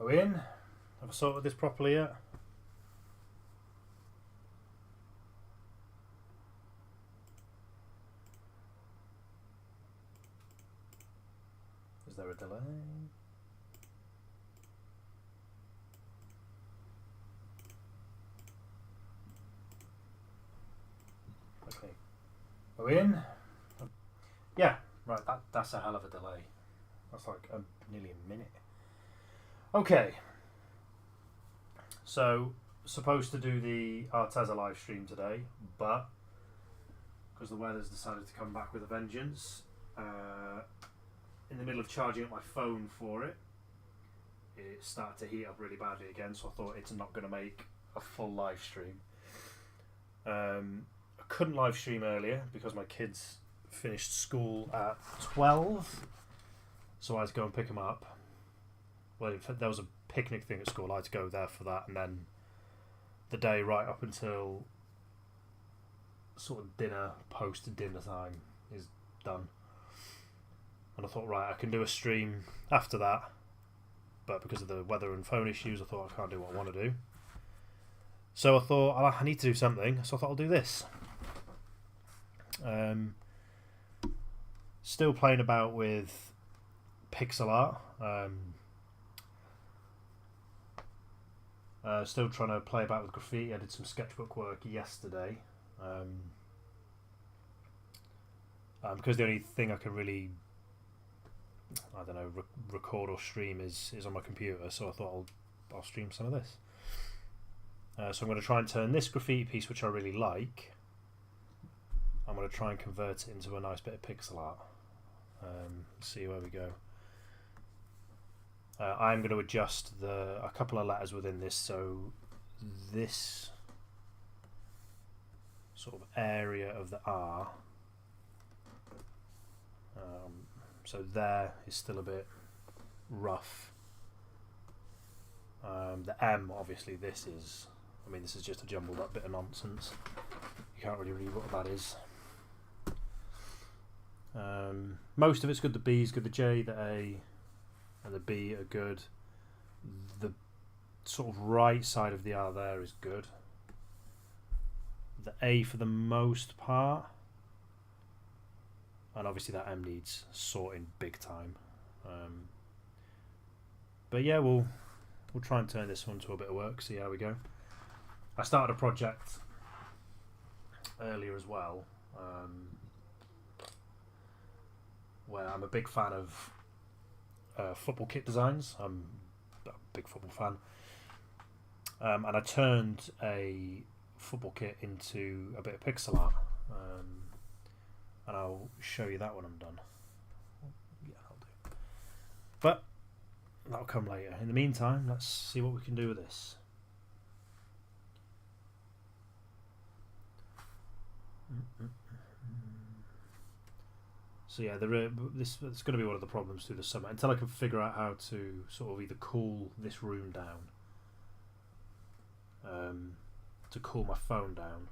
Are we in? Have I sorted this properly yet? Is there a delay? Okay. Are we in? Yeah, right, that's a hell of a delay. That's like nearly a minute. Okay. So, supposed to do the Art live stream today, but because the weather's decided to come back with a vengeance, in the middle of charging up my phone for it, it started to heat up really badly again, so I thought it's not going to make a full live stream. I couldn't live stream earlier because my kids finished school at 12, so I had to go and pick them up. Well, in fact, there was a picnic thing at school, I had to go there for that, and then the day right up until sort of dinner, post-dinner time is done. And I thought, right, I can do a stream after that, but because of the weather and phone issues, I thought I can't do what I want to do. So I thought, I need to do something, so I thought I'll do this. Still playing about with pixel art. Still trying to play about with graffiti. I did some sketchbook work yesterday. Because the only thing I can really, I don't know, record or stream is on my computer, so I thought I'll stream some of this. So I'm going to try and turn this graffiti piece, which I really like, I'm going to try and convert it into a nice bit of pixel art. See where we go. I'm going to adjust a couple of letters within this, so this sort of area of the R, so there is still a bit rough. The M, obviously, this is just a jumbled up bit of nonsense. You can't really read what that is. Most of it's good. The B is good. The J, the A, and the B are good. The sort of right side of the R there is good. The A for the most part, and obviously that M needs sorting big time. But yeah, we'll try and turn this one to a bit of work. See how we go. I started a project earlier as well, where I'm a big fan of football kit designs. I'm a big football fan, and I turned a football kit into a bit of pixel art, and I'll show you that when I'm done. Yeah, I'll do. But that'll come later. In the meantime, let's see what we can do with this. So yeah, this is going to be one of the problems through the summer until I can figure out how to sort of either cool this room down, to cool my phone down.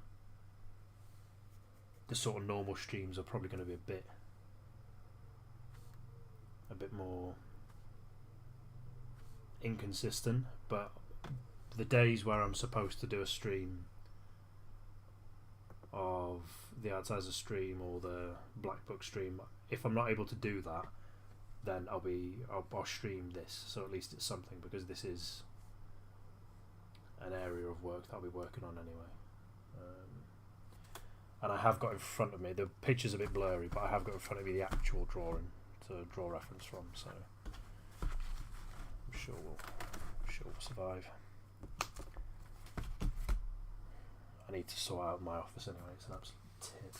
The sort of normal streams are probably going to be a bit more inconsistent, but the days where I'm supposed to do a stream of the Outsider stream or the Black Book stream, if I'm not able to do that, then I'll stream this, so at least it's something, because this is an area of work that I'll be working on anyway. And I have got in front of me, the picture's a bit blurry, but I have got in front of me the actual drawing to draw reference from, so I'm sure we'll survive. I need to sort out my office anyway, it's an absolute tip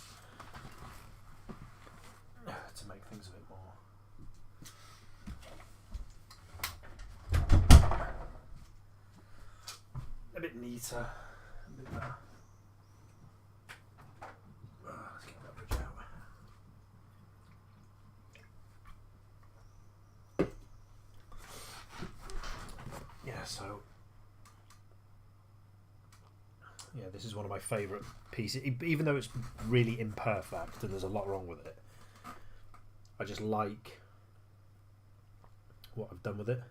to make things a bit more, a bit neater, a bit better. Let's get that bridge out. Yeah, so yeah, this is one of my favourite pieces, even though it's really imperfect and there's a lot wrong with it. I just like what I've done with it.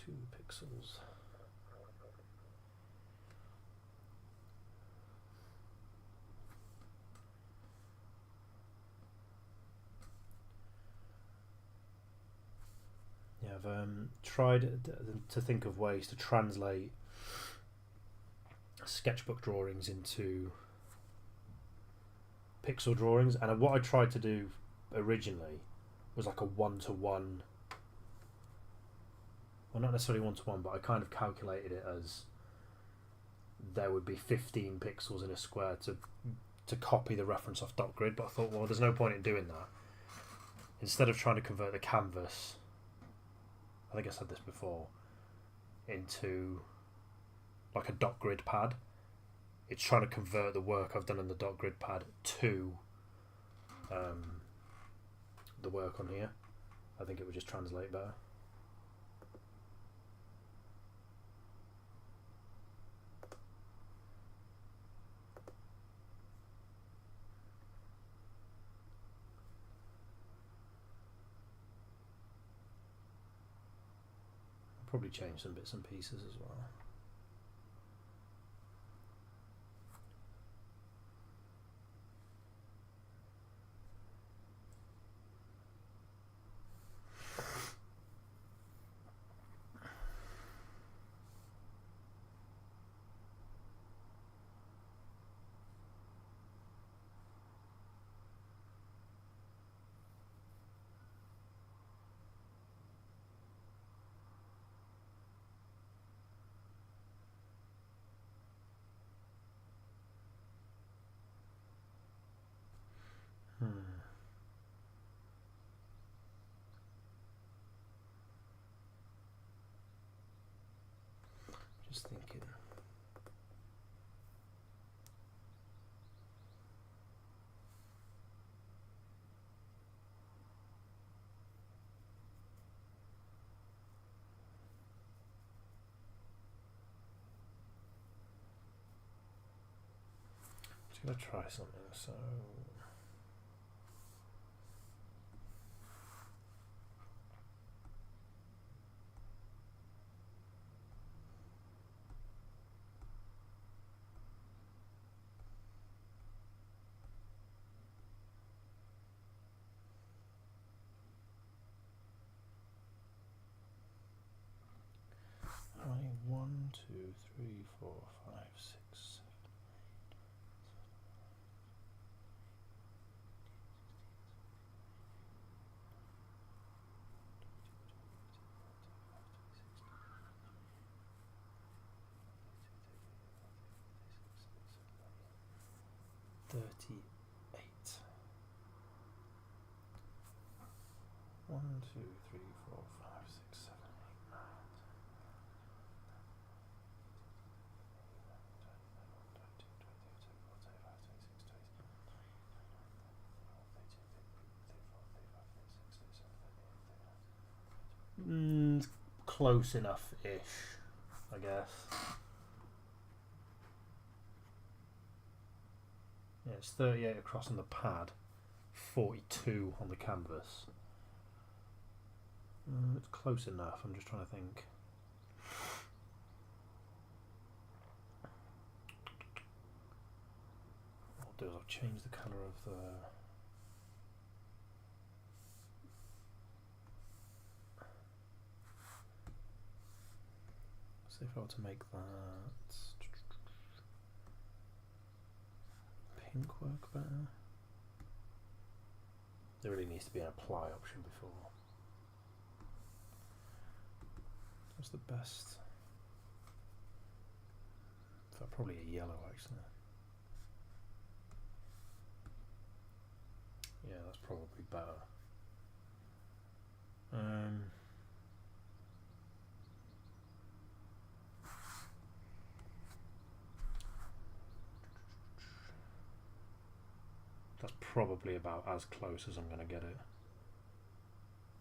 2 pixels. Yeah, I've tried to think of ways to translate sketchbook drawings into pixel drawings, and what I tried to do originally was like a one-to-one, well, not necessarily one-to-one, but I kind of calculated it as there would be 15 pixels in a square to copy the reference off dot grid, but I thought, well, there's no point in doing that. Instead of trying to convert the canvas, I think I said this before, into like a dot grid pad, it's trying to convert the work I've done in the dot grid pad to the work on here. I think it would just translate better. I'll probably change some bits and pieces as well. Just thinking. Just gonna try something. So. Right, 1, 2, 3, 4, 5, 6, 7, 38. 1, 2, 3, 4, 5, 6, 7, 8, 9. Close enough-ish, I guess. Yeah, it's 38 across on the pad, 42 on the canvas. It's close enough. I'm just trying to think. What I'll do is I'll change the colour of the... See if I were to make that pink work better. There really needs to be an apply option before. What's the best? Probably a yellow, actually. Yeah, that's probably better. That's probably about as close as I'm going to get it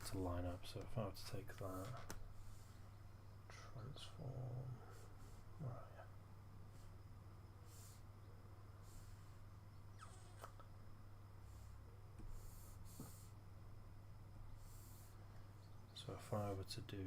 to line up. So if I were to take that, transform, right. So if I were to do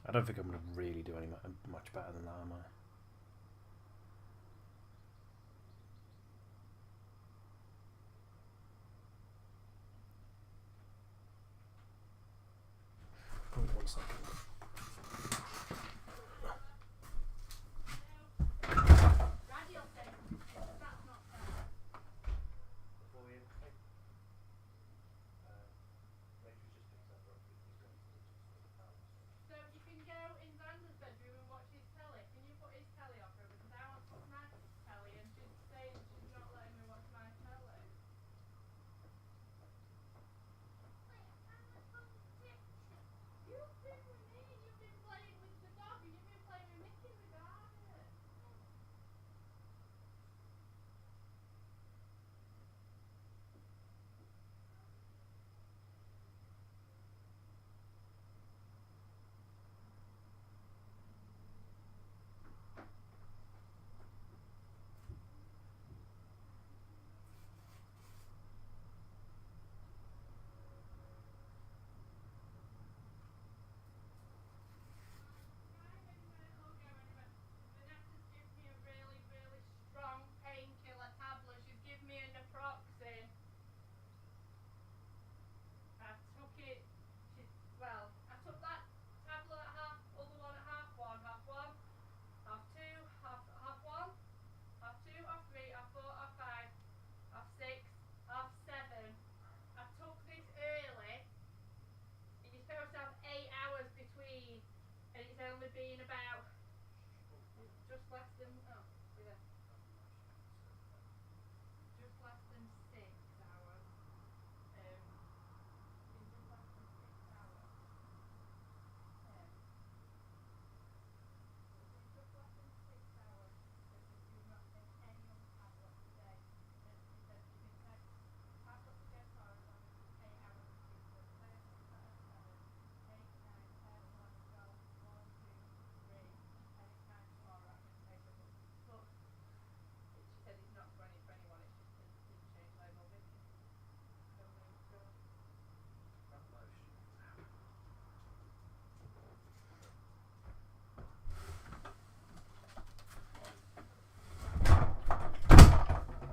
I don't think I'm going to really do any much better than that, am I? Oh, 1 second.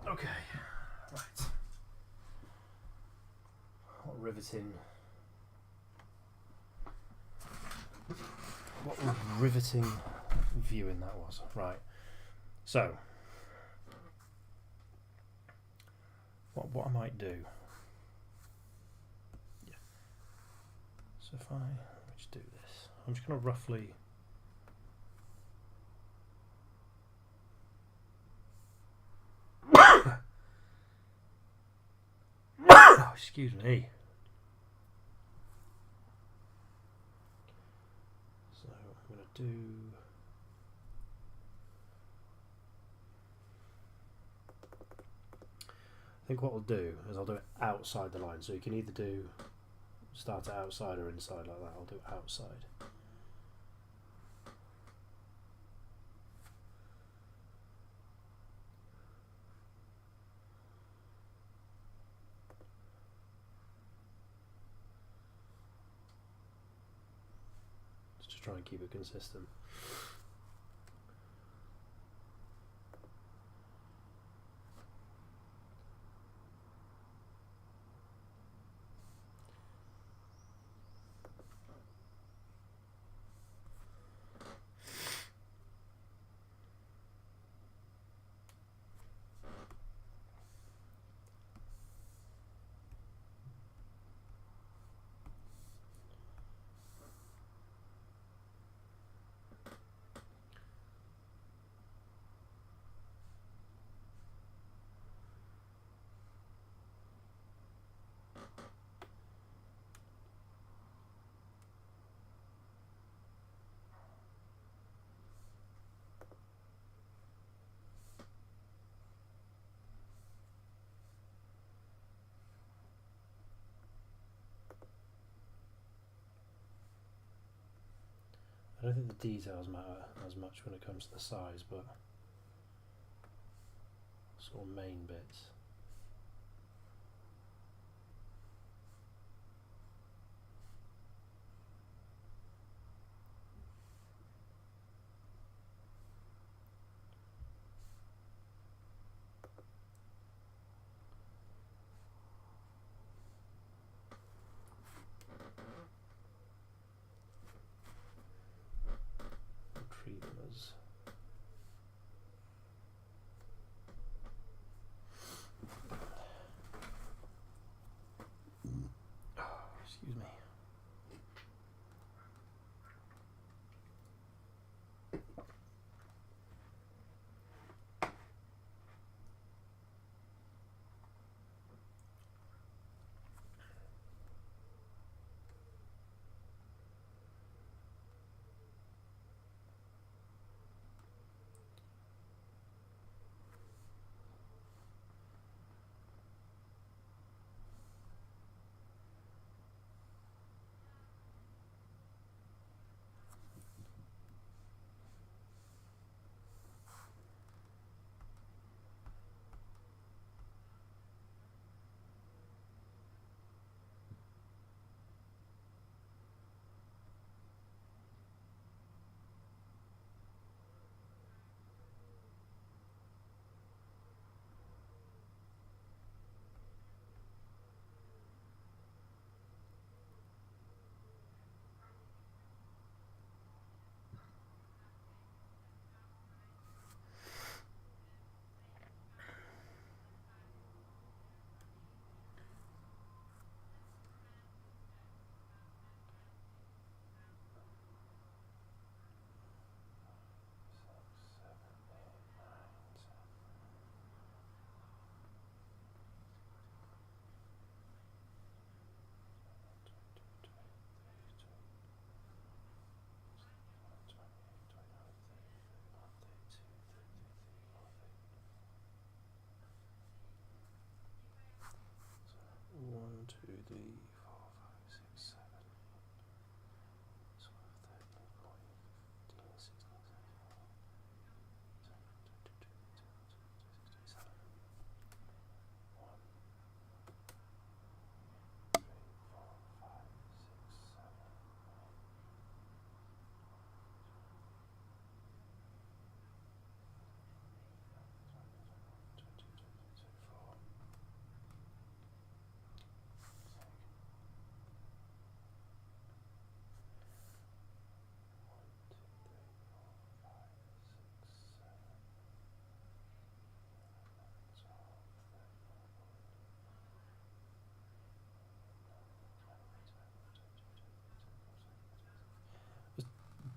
Okay, right. What riveting viewing that was. Right. So, what I might do. Yeah. So if I just do this, I'm just going to roughly. Excuse me. So I'm going to do. I think what I'll do is I'll do it outside the line. So you can either do start it outside or inside like that. I'll do it outside. Just to try and keep it consistent. I don't think the details matter as much when it comes to the size, but sort of main bits.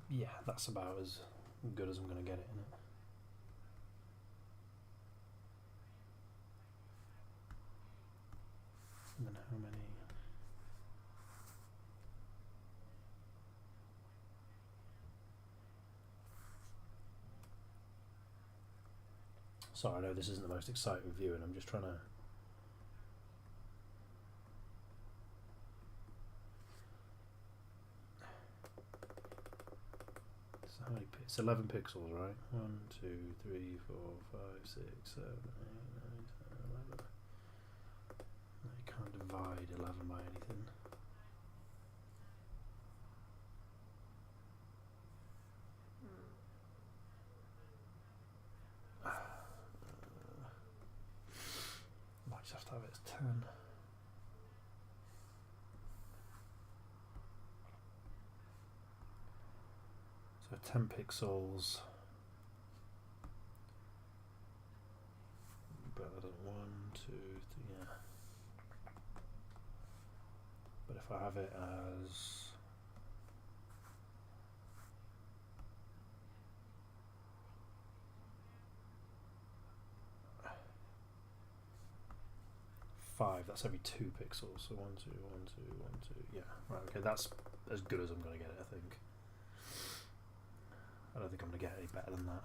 yeah, that's about as good as I'm going to get it, isn't it? And then how many? Sorry, I know this isn't the most exciting viewing. I'm just trying to. So how many? It's 11 pixels, right? 1, 2, 3, 4, 5, 6, 7, 8, 9, 10, 11. No, you can't divide 11 by anything. Might just have to have it as 10. So 10 pixels. But I don't 1, 2, 3, yeah. But if I have it as 5, that's every 2 pixels. So 1, 2, 1, 2, 1, 2. Yeah, right. Okay, that's as good as I'm going to get it, I think. I don't think I'm going to get any better than that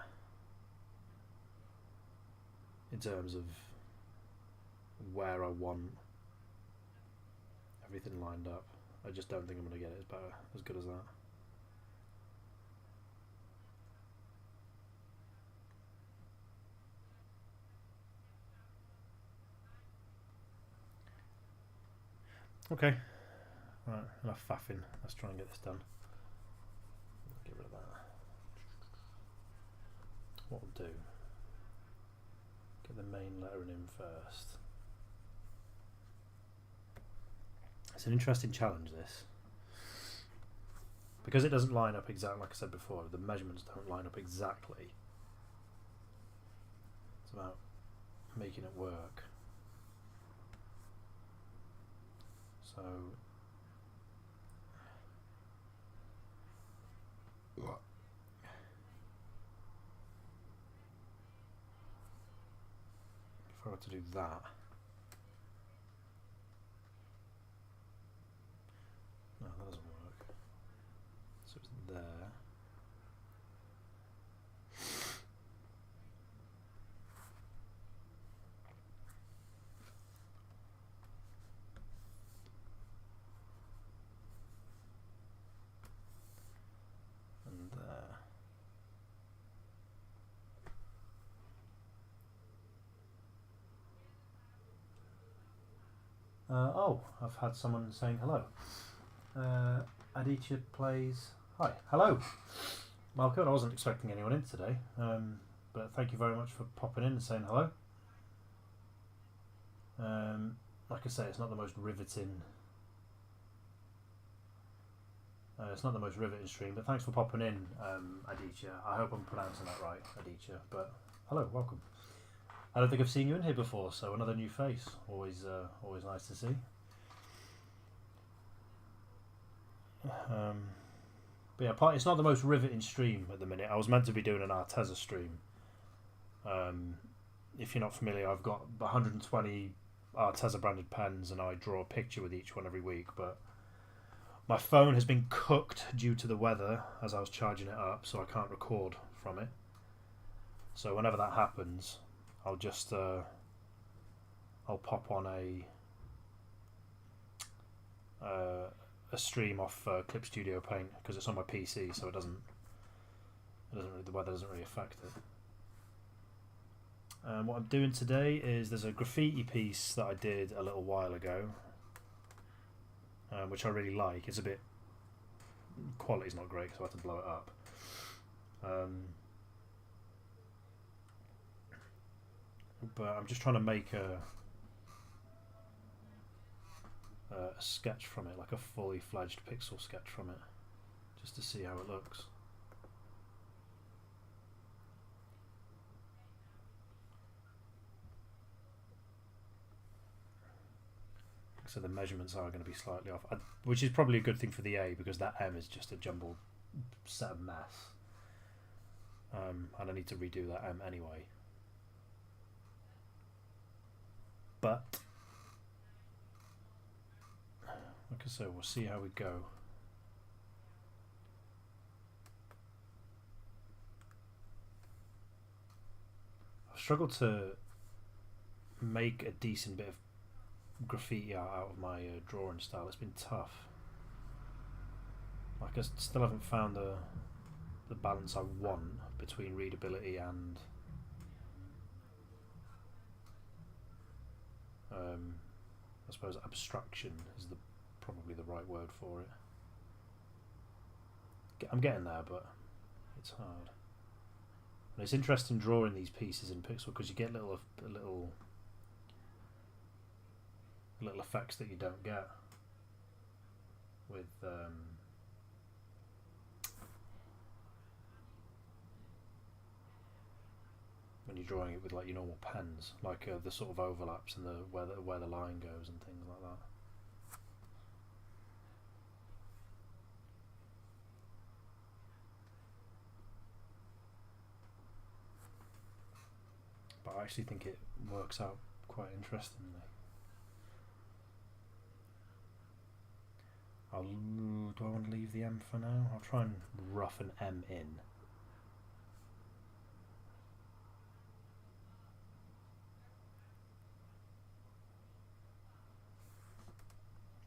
in terms of where I want everything lined up. I just don't think I'm going to get it as good as that. Okay, right, enough faffing. Let's try and get this done. Get rid of that. What we'll do, get the main lettering in first. It's an interesting challenge, this, because it doesn't line up exactly like I said before. The measurements don't line up exactly. It's about making it work. So if I were to do that, no, that doesn't work. So it's there. And there. Oh, I've had someone saying hello. Aditya plays. Hi, hello. Malcolm, I wasn't expecting anyone in today, but thank you very much for popping in and saying hello. Like I say, it's not the most riveting. It's not the most riveting stream, but thanks for popping in, Aditya. I hope I'm pronouncing that right, Aditya. But hello, welcome. I don't think I've seen you in here before, so another new face. Always nice to see. But yeah, it's not the most riveting stream at the minute. I was meant to be doing an Arteza stream. If you're not familiar, I've got 120 Arteza branded pens, and I draw a picture with each one every week. But my phone has been cooked due to the weather as I was charging it up, so I can't record from it. So whenever that happens, I'll just I'll pop on a stream off Clip Studio Paint, because it's on my PC, so the weather doesn't really affect it. What I'm doing today is there's a graffiti piece that I did a little while ago, which I really like. It's a bit, quality's not great, so I had to blow it up. But I'm just trying to make a sketch from it, like a fully fledged pixel sketch from it, just to see how it looks. So the measurements are going to be slightly off, which is probably a good thing for the A, because that M is just a jumbled set a mess. And I need to redo that M anyway. But like I said, we'll see how we go. I've struggled to make a decent bit of graffiti art out of my drawing style. It's been tough. Like I still haven't found the balance I want between readability and I suppose abstraction is probably the right word for it. I'm getting there, but it's hard. And it's interesting drawing these pieces in pixel because you get little effects that you don't get with when you're drawing it with like your normal pens, like the sort of overlaps and where the line goes and things like that. But I actually think it works out quite interestingly. Do I want to leave the M for now? I'll try and rough an M in.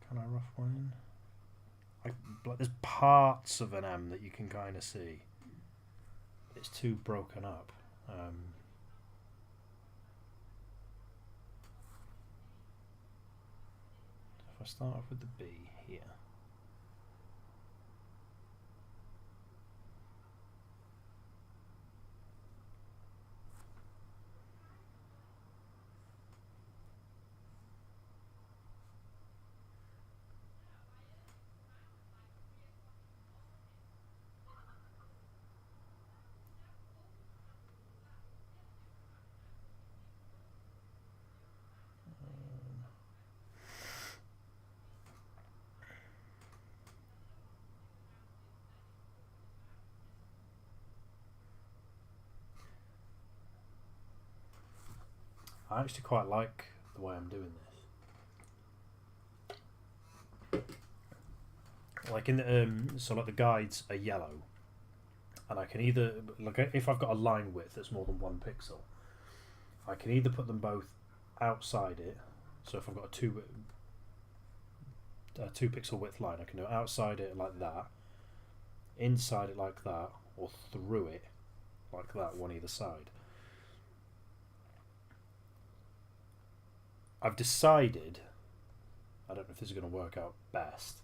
Can I rough one in? There's parts of an M that you can kind of see. It's too broken up. If I start off with the B here. I actually quite like the way I'm doing this. Like in the so like the guides are yellow, and I can either like if I've got a line width that's more than 1 pixel, I can either put them both outside it. So if I've got a 2 pixel width line, I can do it outside it like that, inside it like that, or through it like that, one either side. I've decided, I don't know if this is going to work out best,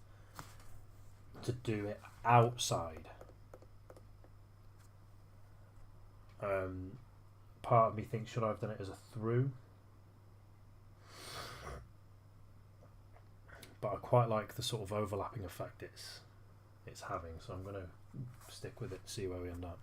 to do it outside. Part of me thinks, should I have done it as a through? But I quite like the sort of overlapping effect it's having, so I'm going to stick with it, see where we end up.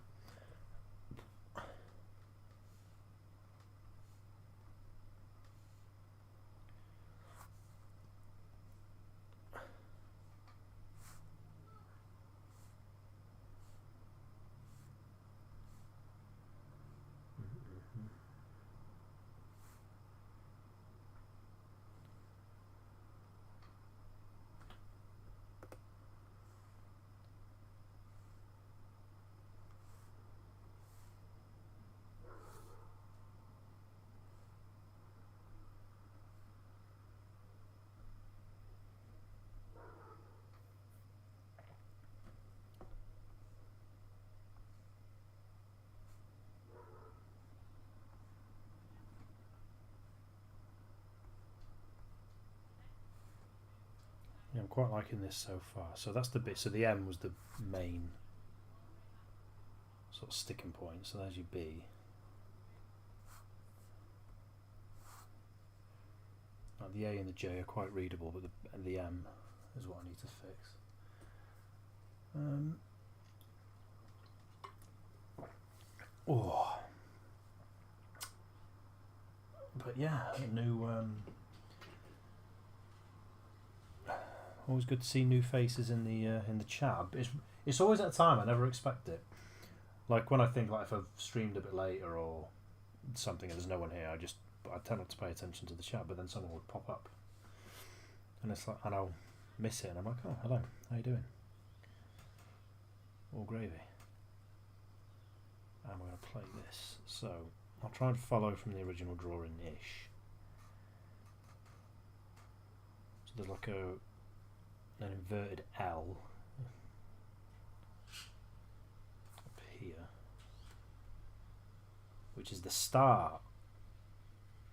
Yeah, I'm quite liking this so far. So that's the bit. So the M was the main sort of sticking point. So there's your B. Now the A and the J are quite readable, but the M is what I need to fix. But yeah, a new Always good to see new faces in the chat. It's always at a time I never expect it. Like when I think like if I've streamed a bit later or something and there's no one here, I tend not to pay attention to the chat. But then someone would pop up, and it's like, and I'll miss it, and I'm like, oh, hello, how you doing? All gravy. And we're going to play this. So I'll try and follow from the original drawing-ish. So there's like an inverted L up here, which is the start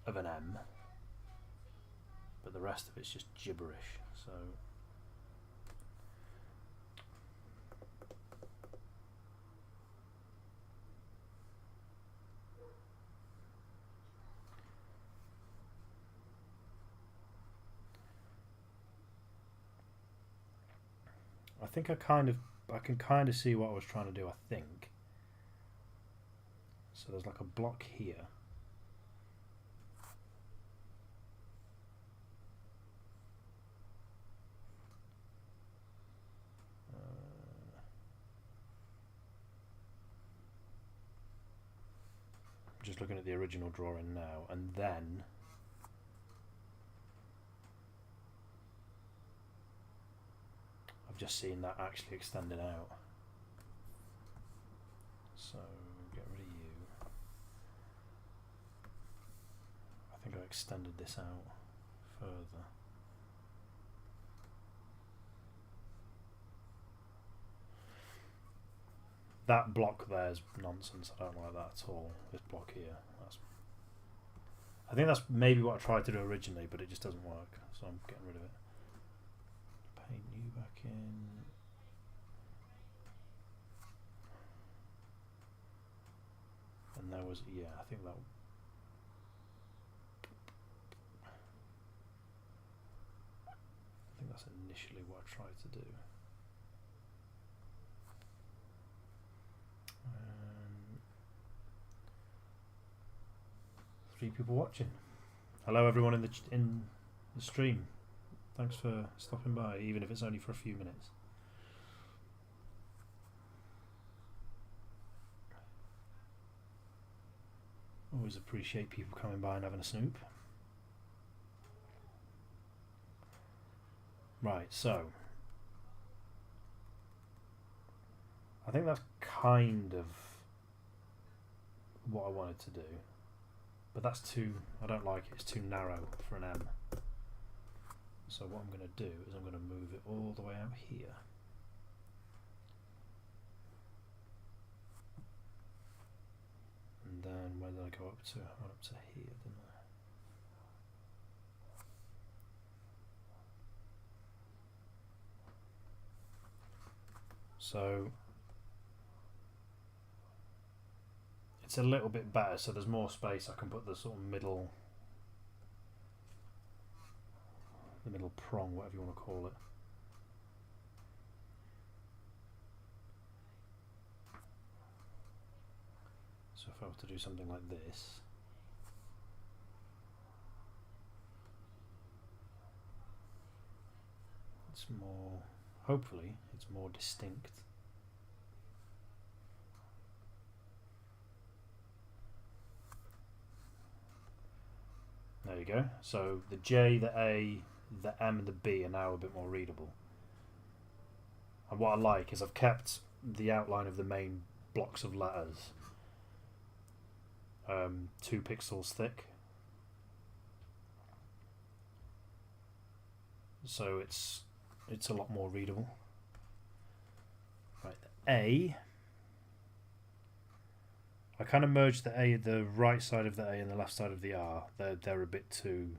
of an M, but the rest of it's just gibberish. So I think I can kind of see what I was trying to do, I think. So there's like a block here. Just looking at the original drawing now, and then I've just seen that actually extended out. So get rid of you. I think I extended this out further. That block there is nonsense. I don't like that at all. This block here. I think that's maybe what I tried to do originally, but it just doesn't work. So I'm getting rid of it. Paint you back in. And there was, yeah, I think that's initially what I tried to do. 3 people watching. Hello everyone in the stream. Thanks for stopping by, even if it's only for a few minutes. Always appreciate people coming by and having a snoop. Right, so I think that's kind of what I wanted to do. But that's too, I don't like it, it's too narrow for an M. So what I'm going to do is I'm going to move it all the way out here. And then where did I go up to? I went up to here, didn't I? So it's a little bit better, so there's more space. I can put the sort of the middle prong, whatever you want to call it. So if I were to do something like this, it's more, hopefully it's more distinct. There you go. So the J, the A, the M and the B are now a bit more readable. And what I like is I've kept the outline of the main blocks of letters 2 pixels thick. So it's a lot more readable. Right, the A, I kind of merged the A, the right side of the A and the left side of the R. They're a bit too,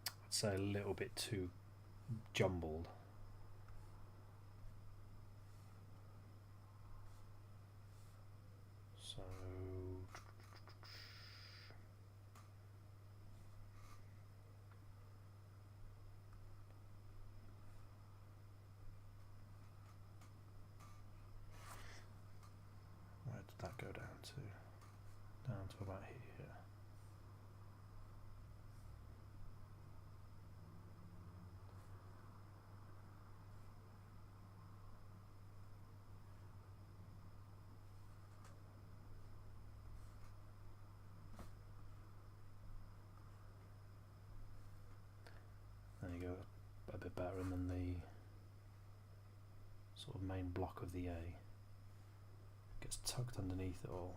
I'd say a little bit too jumbled. So where did that go down to? Down to about here. bit better, and then the sort of main block of the A gets tucked underneath it all.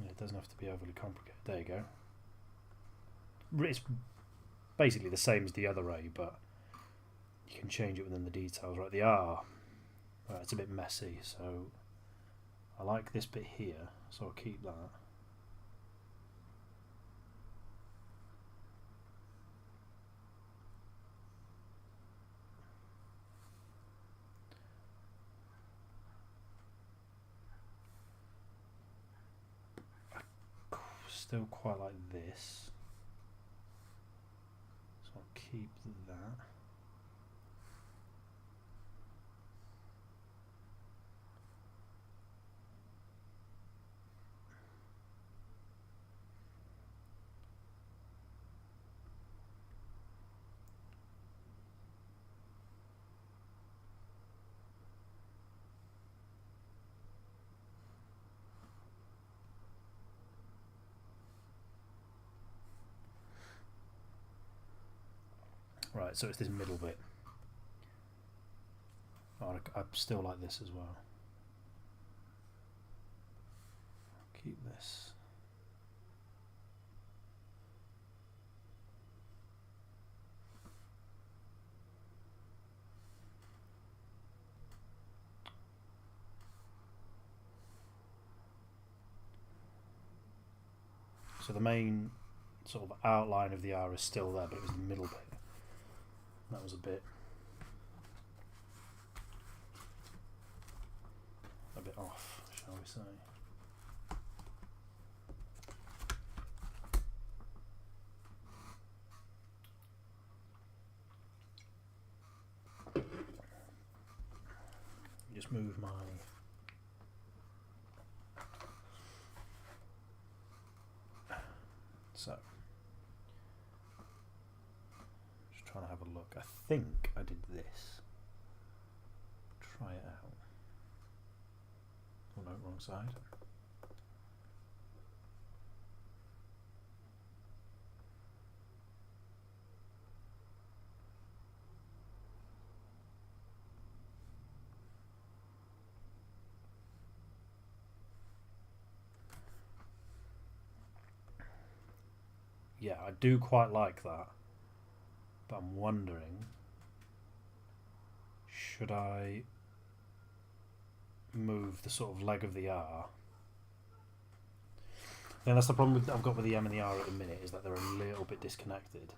Yeah, it doesn't have to be overly complicated. There you go. It's basically the same as the other A, but you can change it within the details. Right, the R, right, it's a bit messy, so I like this bit here, so I'll keep that. Still quite like this, so I'll keep that. Right, so it's this middle bit. Oh, I still like this as well. Keep this. So the main sort of outline of the R is still there, but it was the middle bit. That was a bit off, shall we say. Just move my so just trying to have a look. I think I did this. Try it out. Oh no, wrong side. Yeah, I do quite like that, but I'm wondering, should I move the sort of leg of the R? I think that's the problem I've got with the M and the R at the minute, is that they're a little bit disconnected.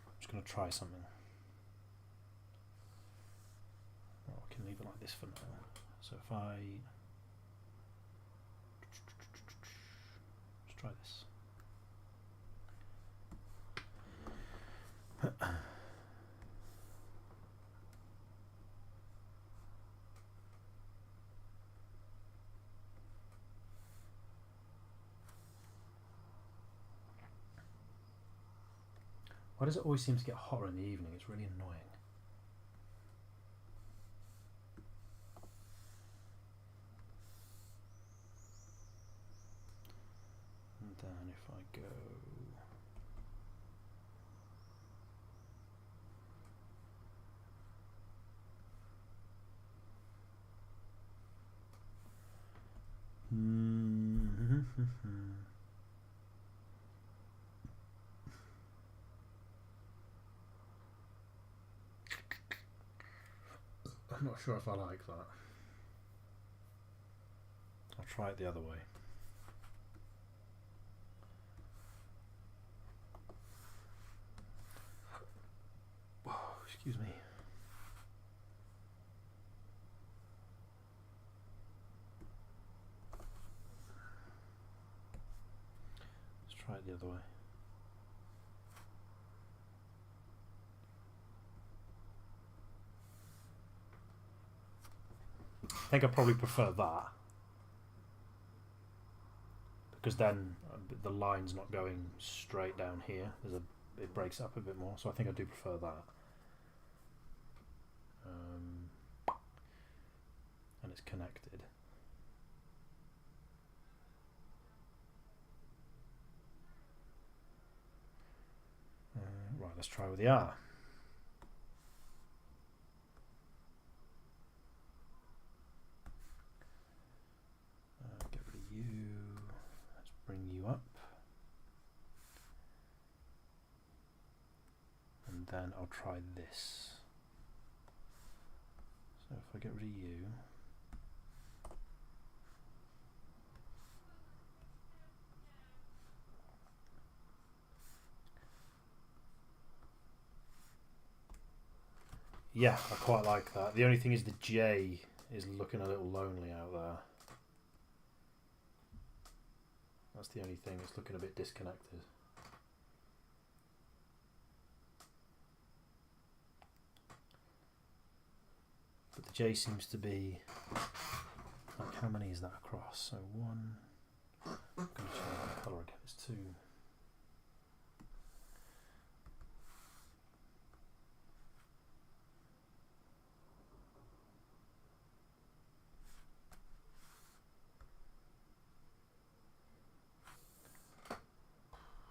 I'm just going to try something. Oh, I can leave it like this for now. So if I try this. Why does it always seem to get hotter in the evening? It's really annoying. And then if I go I'm not sure if I like that. I'll try it the other way. Whoa, excuse me. Let's try it the other way. I think I probably prefer that, because then the line's not going straight down here. It breaks up a bit more, so I think I do prefer that. And it's connected. let's try with the R. Get rid of you. Let's bring you up. And then I'll try this. So if I get rid of you, yeah, I quite like that. The only thing is the J is looking a little lonely out there. That's the only thing, it's looking a bit disconnected. But the J seems to be, like, how many is that across? So one, I'm going to change the colour again, it's two.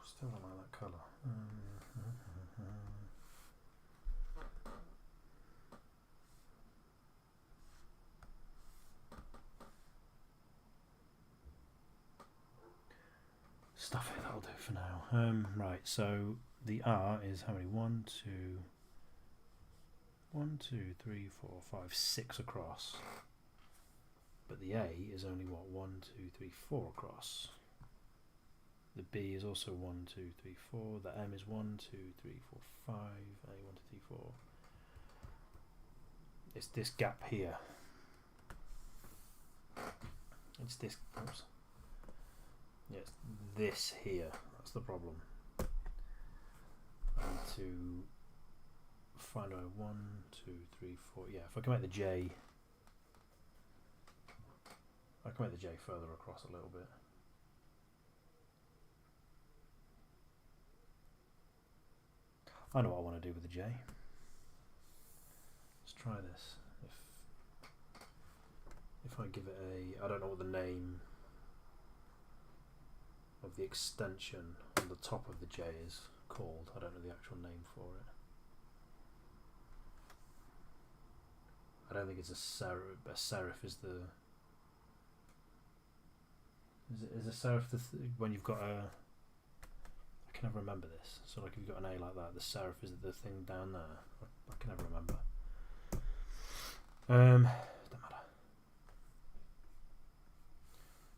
Still don't like that colour. Stuff it, that'll do for now. Right, so the R is how many? 1, 2, 3, 4, 5, 6 across. But the A is only what? 1, 2, 3, 4 across. The B is also 1, 2, 3, 4. The M is 1, 2, 3, 4, 5. A 1, 2, 3, 4. It's this gap here. It's this. Oops. Yeah, it's this here. That's the problem. I need to find out 1, 2, 3, 4. Yeah, if I can make the J, I can make the J further across a little bit. I know what I want to do with the J. Let's try this. If I give it a, I don't know what the name of the extension on the top of the J is called. I don't know the actual name for it. I don't think it's a serif. A serif is the. Is a serif when you've got a. I can never remember this. So like if you've got an A like that, the serif is the thing down there. I can never remember. Don't matter.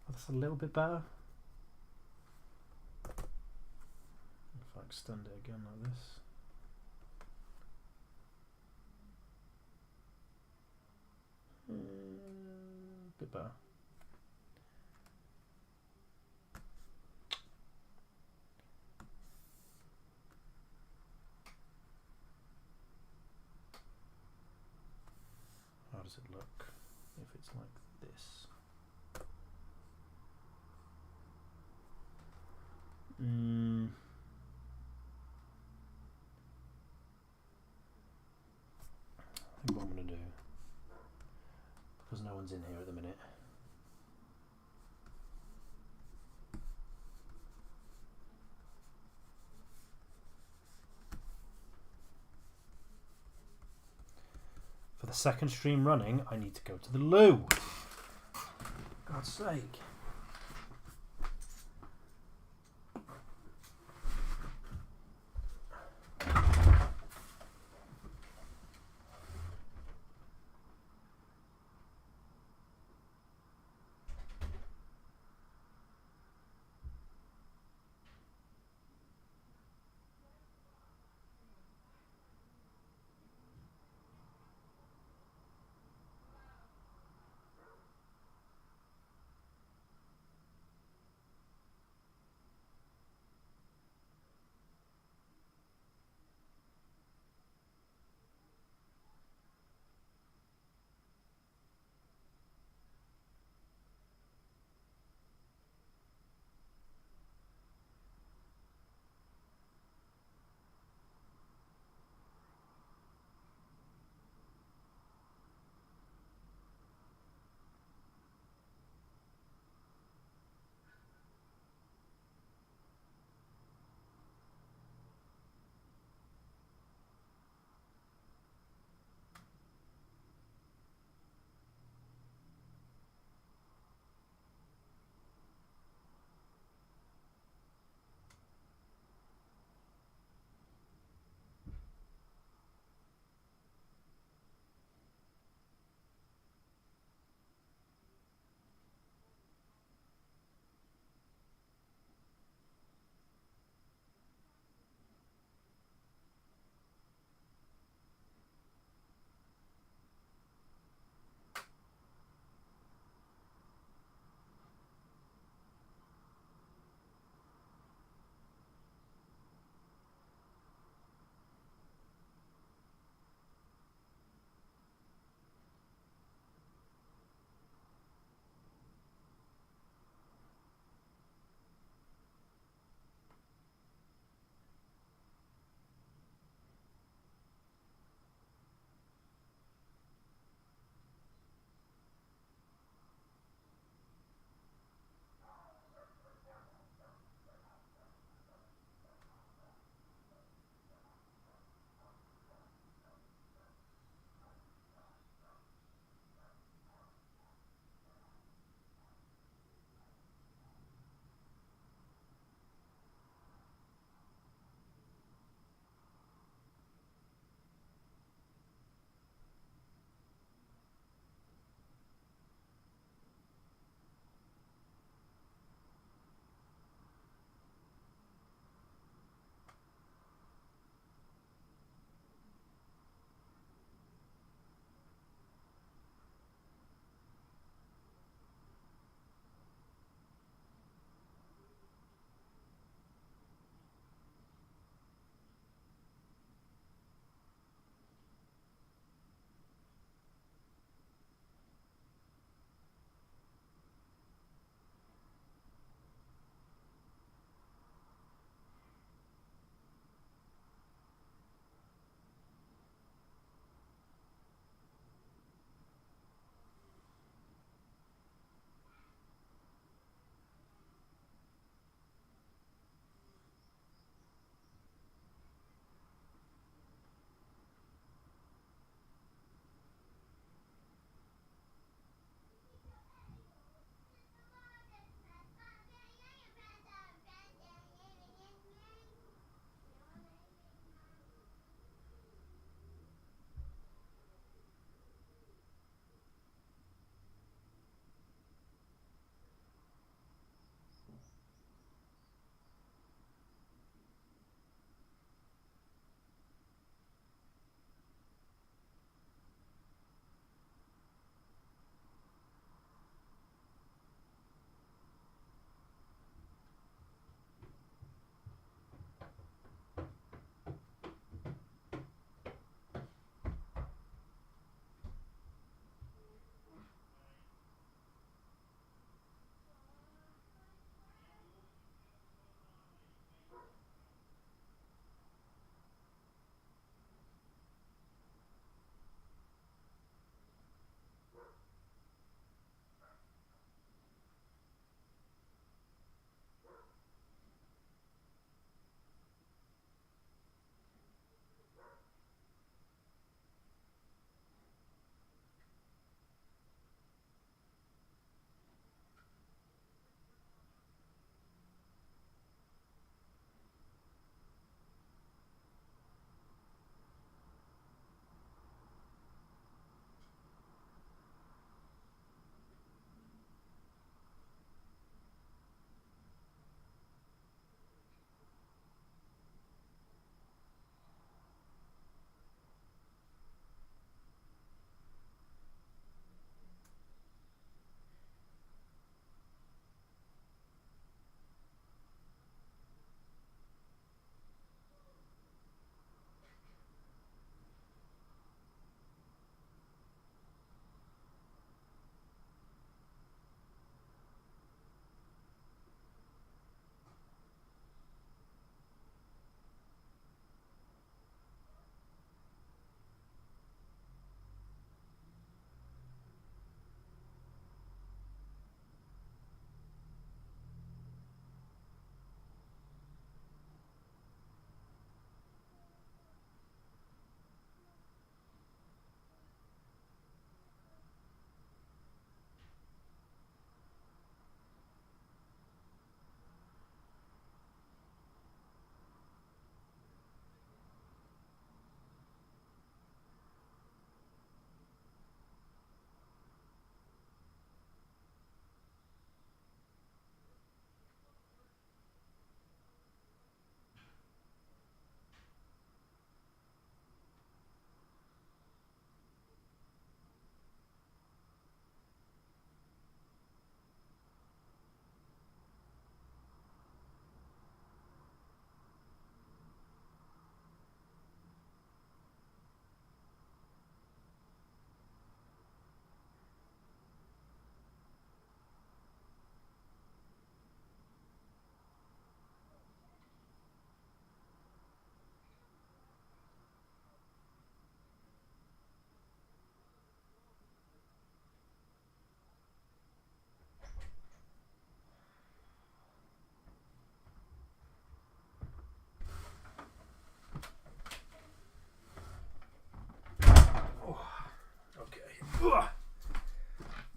Oh, that's a little bit better. If I extend it again like this. Bit better. How does it look if it's like this? I think what I'm going to do, because no one's in here at the minute, for the second stream running, I need to go to the loo. God's sake.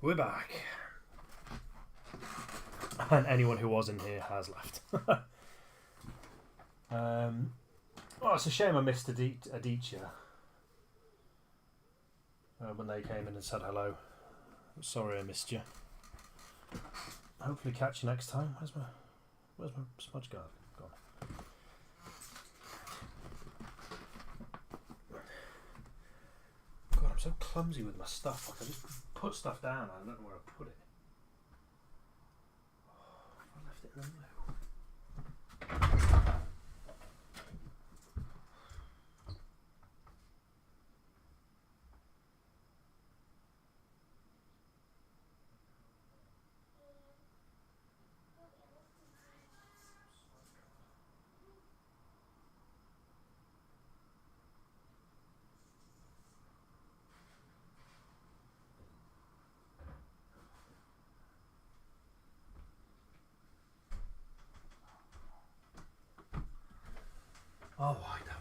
We're back. And anyone who was in here has left. Well, it's a shame I missed Aditya when they came in and said hello. I'm sorry I missed you. Hopefully catch you next time. Where's my smudge guard gone? God, I'm so clumsy with my stuff. Like I just put stuff down and I don't know where I put it. Oh, I left it in the loo. Oh, I don't know.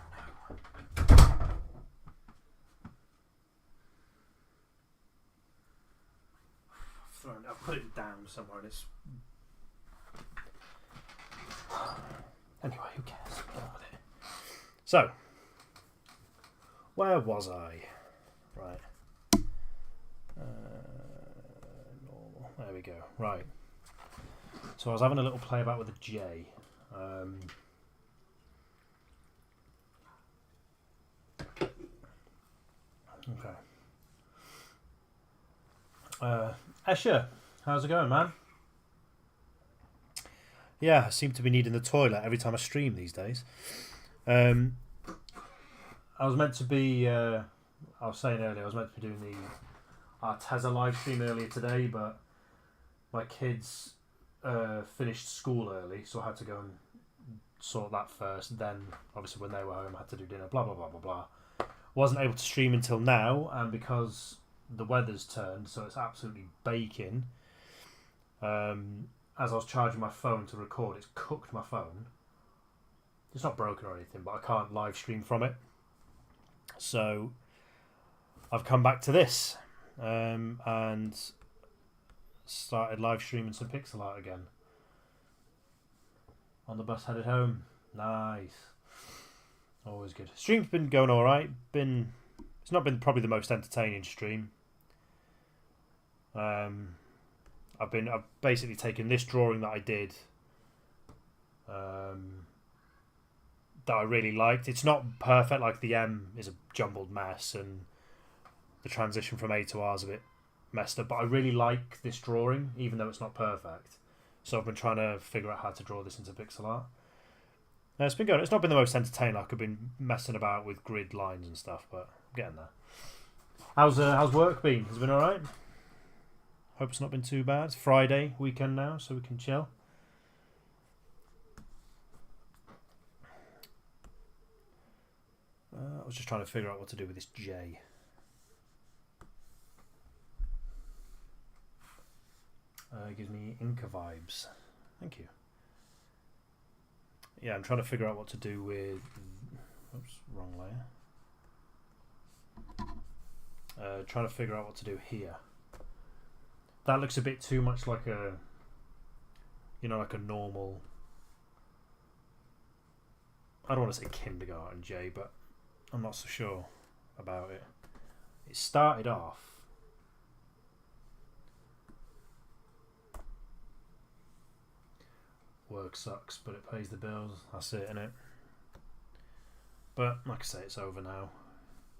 I've put it down somewhere and it's... Anyway, who cares? Get on with it. So, where was I? Right. Normal. There we go. Right. So I was having a little play about with a J. Okay. Escher, how's it going, man? Yeah, I seem to be needing the toilet every time I stream these days. I was meant to be, I was saying earlier, I was meant to be doing the Art live stream earlier today, but my kids finished school early, so I had to go and sort that first. Then, obviously, when they were home, I had to do dinner, blah, blah, blah, blah, blah. Wasn't able to stream until now, and because the weather's turned, so it's absolutely baking. As I was charging my phone to record, it's cooked my phone. It's not broken or anything, but I can't live stream from it. So I've come back to this and started live streaming some pixel art again. On the bus headed home. Nice. Always good. Stream's been going alright. It's not been probably the most entertaining stream. I've basically taken this drawing that I did that I really liked. It's not perfect, like the M is a jumbled mess and the transition from A to R is a bit messed up, but I really like this drawing even though it's not perfect. So I've been trying to figure out how to draw this into pixel art. It's been going. It's not been the most entertaining. Like I've been messing about with grid lines and stuff, but I'm getting there. How's work been? Has it been all right? Hope it's not been too bad. It's Friday weekend now, so we can chill. I was just trying to figure out what to do with this J. It gives me Inca vibes. Thank you. Yeah, I'm trying to figure out what to do with... Oops, wrong layer. Trying to figure out what to do here. That looks a bit too much like a... You know, like a normal... I don't want to say kindergarten J, but I'm not so sure about it. It started off... Work sucks, but it pays the bills. That's it, innit? But, like I say, it's over now.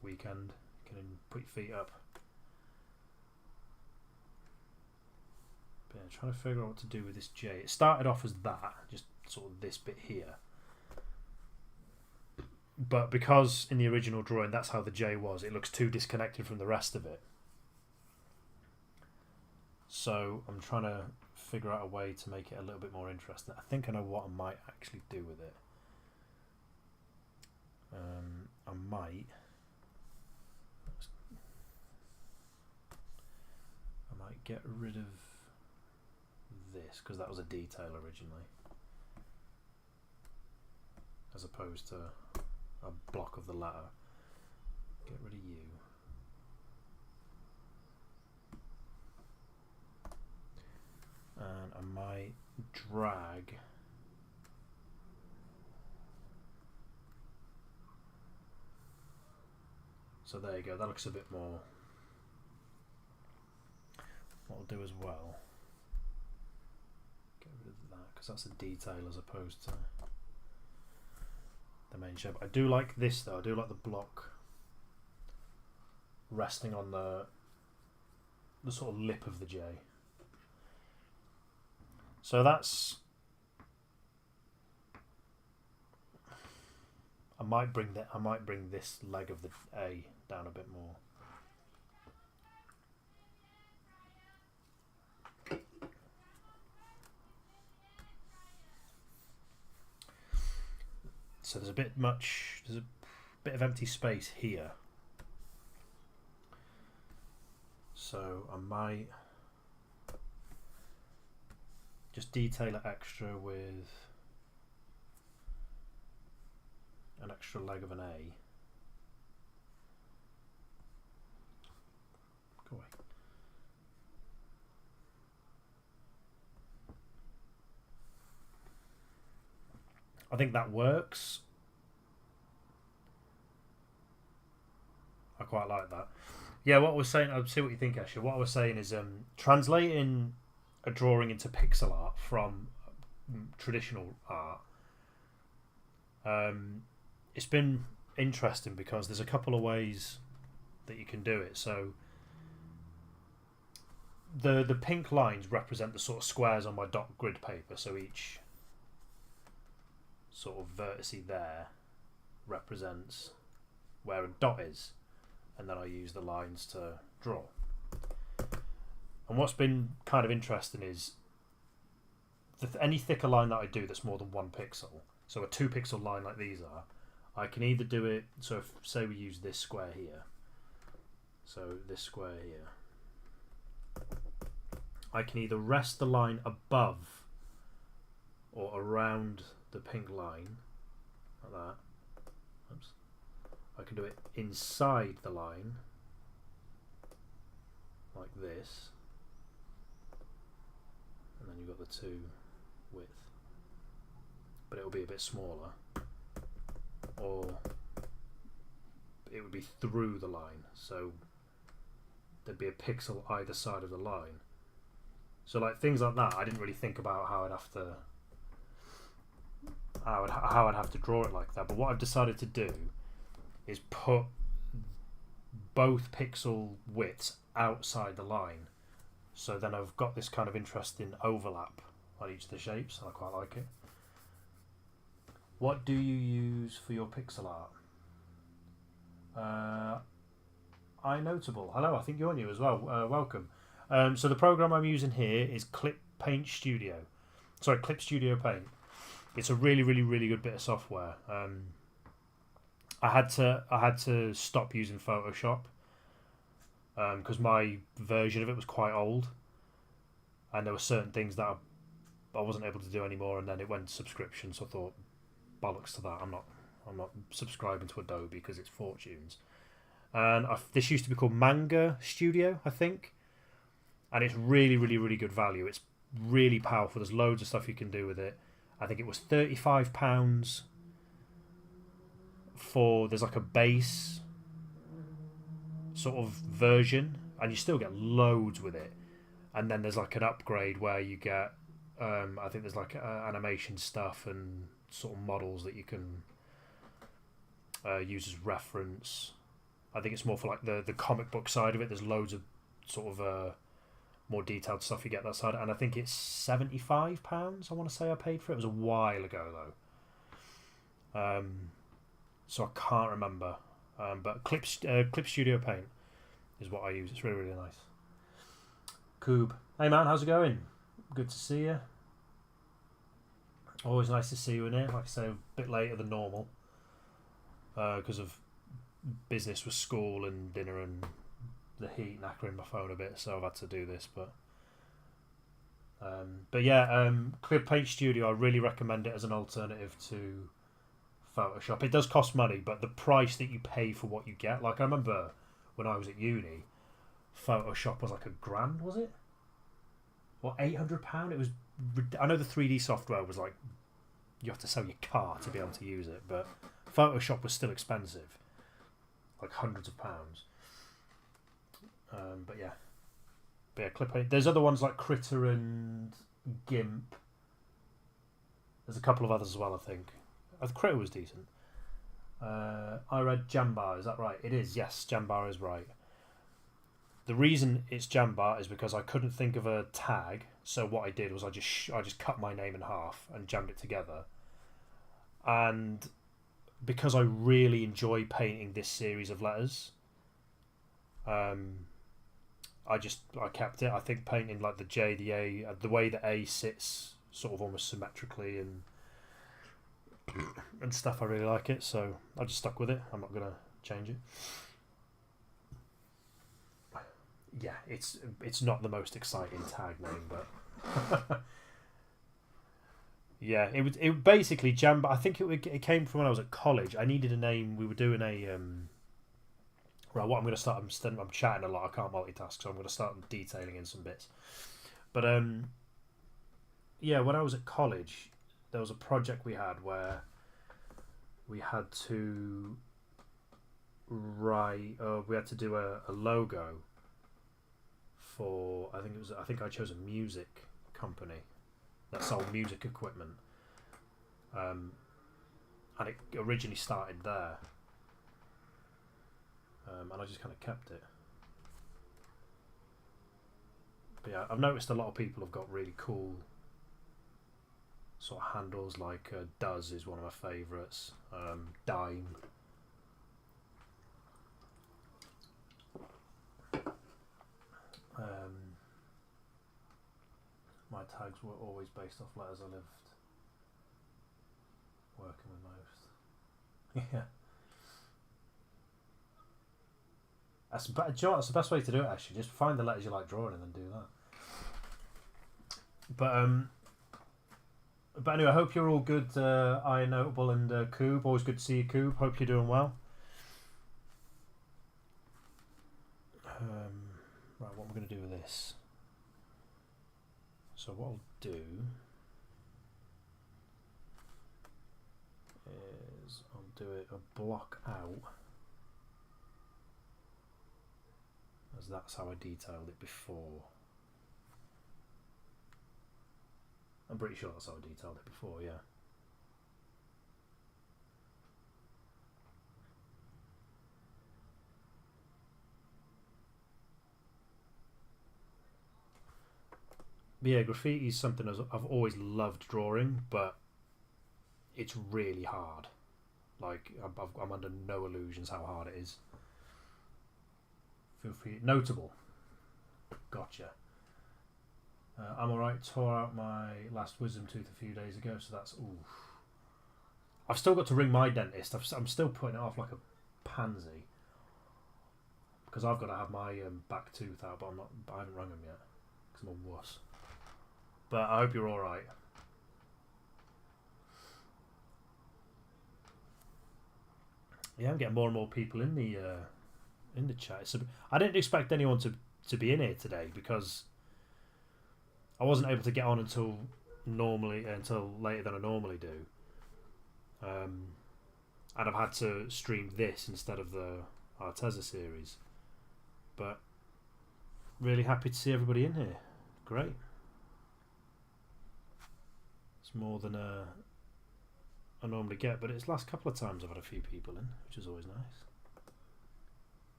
Weekend. You can put your feet up. But yeah, trying to figure out what to do with this J. It started off as that, just sort of this bit here. But because in the original drawing that's how the J was, it looks too disconnected from the rest of it. So I'm trying to figure out a way to make it a little bit more interesting. I think I know what I might actually do with it. I might get rid of this because that was a detail originally, as opposed to a block of the letter. Get rid of you. I drag so there you go, that looks a bit more. What I'll do as well, get rid of that because that's a detail as opposed to the main shape. I do like this though, I do like the block resting on the sort of lip of the J. So that's, I might bring this leg of the A down a bit more. So there's a bit of empty space here. So I might just detail it extra with an extra leg of an A. Go away. I think that works. I quite like that. Yeah, what I was saying, I'll see what you think, Asher. What I was saying is translating a drawing into pixel art from traditional art. It's been interesting because there's a couple of ways that you can do it. So the pink lines represent the sort of squares on my dot grid paper. So each sort of vertice there represents where a dot is, and then I use the lines to draw. And what's been kind of interesting is any thicker line that I do that's more than 1 pixel, so a 2 pixel line like these are, I can either do it, so if, say we use this square here, so this square here, I can either rest the line above or around the pink line, like that. Oops. I can do it inside the line, like this, and then you've got the 2 width, but it will be a bit smaller, or it would be through the line, so there'd be a pixel either side of the line. So like things like that, I didn't really think about how I'd have to draw it like that, but what I've decided to do is put both pixel widths outside the line, so then I've got this kind of interesting overlap on each of the shapes, and I quite like it. What do you use for your pixel art? iNotable. Hello, I think you're new as well. Welcome. So the program I'm using here is Clip Studio Paint. It's a really, really, really good bit of software. I had to stop using Photoshop because my version of it was quite old, and there were certain things that I wasn't able to do anymore, and then it went subscription. So I thought, bollocks to that. I'm not subscribing to Adobe because it's fortunes. And this used to be called Manga Studio, I think, and it's really, really, really good value. It's really powerful. There's loads of stuff you can do with it. I think it was £35 for, there's like a base sort of version, and you still get loads with it. And then there's like an upgrade where you get, I think there's like animation stuff and sort of models that you can use as reference. I think it's more for like the comic book side of it. There's loads of sort of more detailed stuff you get that side, and I think it's £75. I want to say I paid for it. It was a while ago though, so I can't remember. But Clip Studio Paint is what I use. It's really, really nice. Coob, hey man, how's it going? Good to see you. Always nice to see you in here. Like I say, a bit later than normal because of business with school and dinner and the heat knackering my phone a bit, so I've had to do this. But yeah, Clip Paint Studio, I really recommend it as an alternative to Photoshop. It does cost money, but the price that you pay for what you get, like I remember when I was at uni, Photoshop was like £1,000, was it? Or £800? It was I know the 3D software was like you have to sell your car to be able to use it, but Photoshop was still expensive, like hundreds of pounds. But yeah, clip. There's other ones like Critter and GIMP. There's a couple of others as well, I think. Critter was decent. I read Jambar. Is that right? It is. Yes, Jambar is right. The reason it's Jambar is because I couldn't think of a tag, so what I did was I just cut my name in half and jammed it together. And because I really enjoy painting this series of letters, I kept it. I think painting like the J, the A, the way the A sits sort of almost symmetrically and stuff, I really like it, so I just stuck with it. I'm not gonna change it. Yeah, it's not the most exciting tag name, but yeah, it basically Jamba. I think it came from when I was at college. I needed a name. We were doing a right. What I'm going to start. I'm chatting a lot. I can't multitask, so I'm going to start detailing in some bits. But yeah, when I was at college, there was a project we had where we had to we had to do a logo for, I think I chose a music company that sold music equipment, and it originally started there, and I just kind of kept it. But yeah, I've noticed a lot of people have got really cool sort of handles, like Does is one of my favourites, Dime. My tags were always based off letters I lived working with most. Yeah. Do you know what? That's the best way to do it, actually. Just find the letters you like drawing and then do that. But anyway, I hope you're all good, Iron Notable and Coob. Always good to see you, Coob. Hope you're doing well. Right, what am I going to do with this? So what I'll do is I'll do it a block out, as that's how I detailed it before. I'm pretty sure that's how I detailed it before, yeah. But yeah, graffiti is something I've always loved drawing, but it's really hard. Like, I'm under no illusions how hard it is. Feel free. Notable. Gotcha. I'm alright. Tore out my last wisdom tooth a few days ago, so that's oof. I've still got to ring my dentist. I'm still putting it off like a pansy because I've got to have my back tooth out, but I haven't rung him yet because I'm a wuss. But I hope you're all right. Yeah, I'm getting more and more people in the chat. So I didn't expect anyone to be in here today because I wasn't able to get on until later than I normally do. And I've had to stream this instead of the Arteza series. But really happy to see everybody in here. Great. It's more than I normally get, but it's last couple of times I've had a few people in, which is always nice.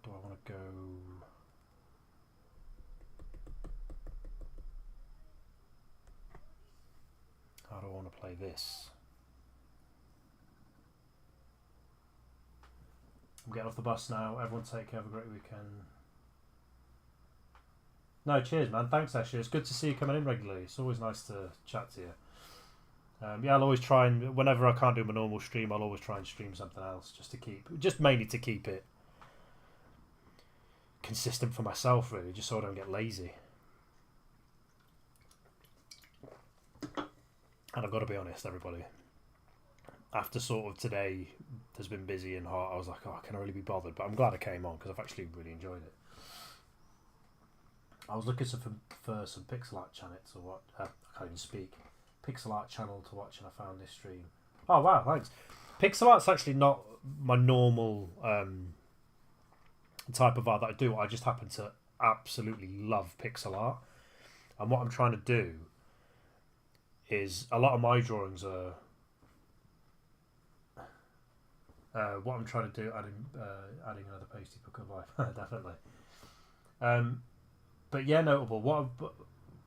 Do I want to go? How do I want to play this? I'm getting off the bus now. Everyone take care. Have a great weekend. No, cheers, man. Thanks, Ashley. It's good to see you coming in regularly. It's always nice to chat to you. Yeah, I'll always try and, whenever I can't do my normal stream, I'll always try and stream something else just mainly to keep it consistent for myself, really, just so I don't get lazy. And I've got to be honest, everybody, after sort of today has been busy and hot, I was like, oh, can I really be bothered? But I'm glad I came on because I've actually really enjoyed it. I was looking for some pixel art channels to watch. I can't even speak. Pixel art channel to watch, and I found this stream. Oh wow, thanks. Pixel art's actually not my normal type of art that I do. I just happen to absolutely love pixel art, and what I'm trying to do is a lot of my drawings are. What I'm trying to do, adding another pasty book of life, definitely. But yeah, notable.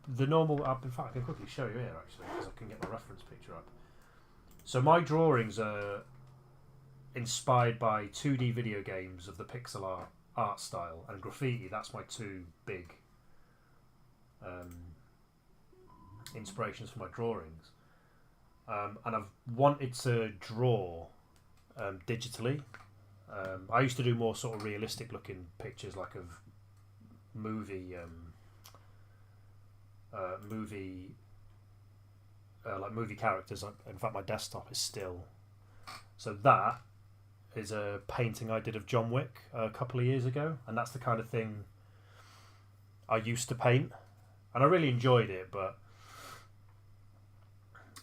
The normal. In fact, I can quickly show you here actually because I can get my reference picture up. So my drawings are inspired by 2D video games of the pixel art style, and graffiti. That's my two big inspirations for my drawings. And I've wanted to draw digitally. I used to do more sort of realistic looking pictures, like of movie characters. In fact, my desktop is still. So that is a painting I did of John Wick a couple of years ago, and that's the kind of thing I used to paint, and I really enjoyed it, but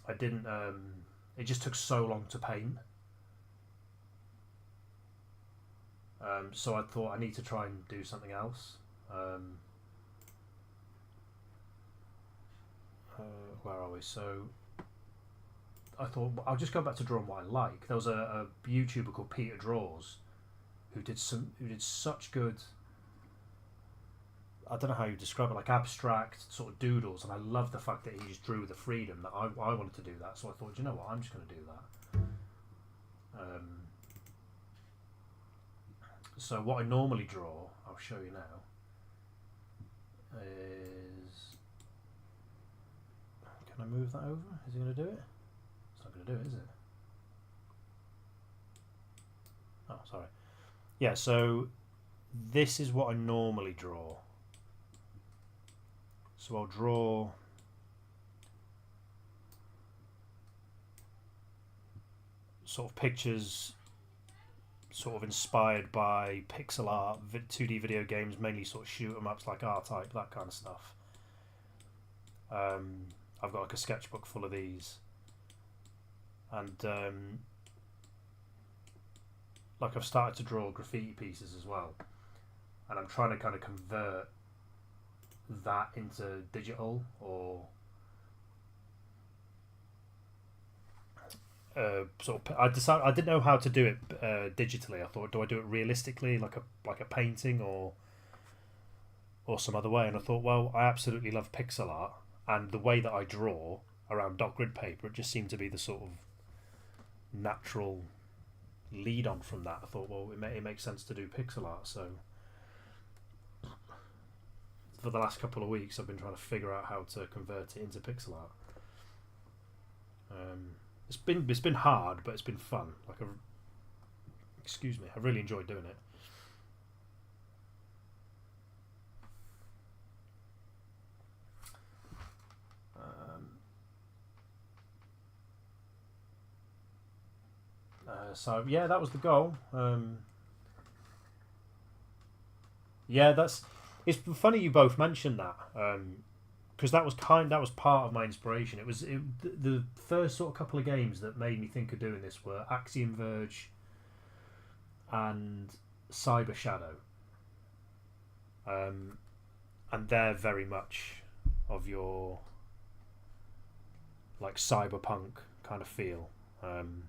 I didn't. It just took so long to paint. So I thought I need to try and do something else. Where are we? So I thought I'll just go back to drawing what I like. There was a YouTuber called Peter Draws who did such good. I don't know how you describe it, like abstract sort of doodles, and I love the fact that he just drew with the freedom that I wanted to do that. So I thought, you know what, I'm just going to do that. So what I normally draw, I'll show you now, is... Can I move that over? Is he going to do it? It's not going to do it, is it? Oh, sorry. Yeah, so this is what I normally draw. So I'll draw sort of pictures sort of inspired by pixel art, 2D video games, mainly sort of shoot 'em ups like R-Type, that kind of stuff. I've got like a sketchbook full of these, and like I've started to draw graffiti pieces as well, and I'm trying to kind of convert that into digital or sort of. I didn't know how to do it digitally. I thought, do I do it realistically, like a painting, or some other way? And I thought, well, I absolutely love pixel art, and the way that I draw around dot grid paper, it just seemed to be the sort of natural lead on from that. I thought, well, it makes sense to do pixel art. So for the last couple of weeks, I've been trying to figure out how to convert it into pixel art. It's been hard, but it's been fun. Excuse me, I really enjoyed doing it. So yeah, that was the goal. Yeah, it's funny you both mentioned that, because that was part of my inspiration. The first sort of couple of games that made me think of doing this were Axiom Verge and Cyber Shadow, and they're very much of your like cyberpunk kind of feel, and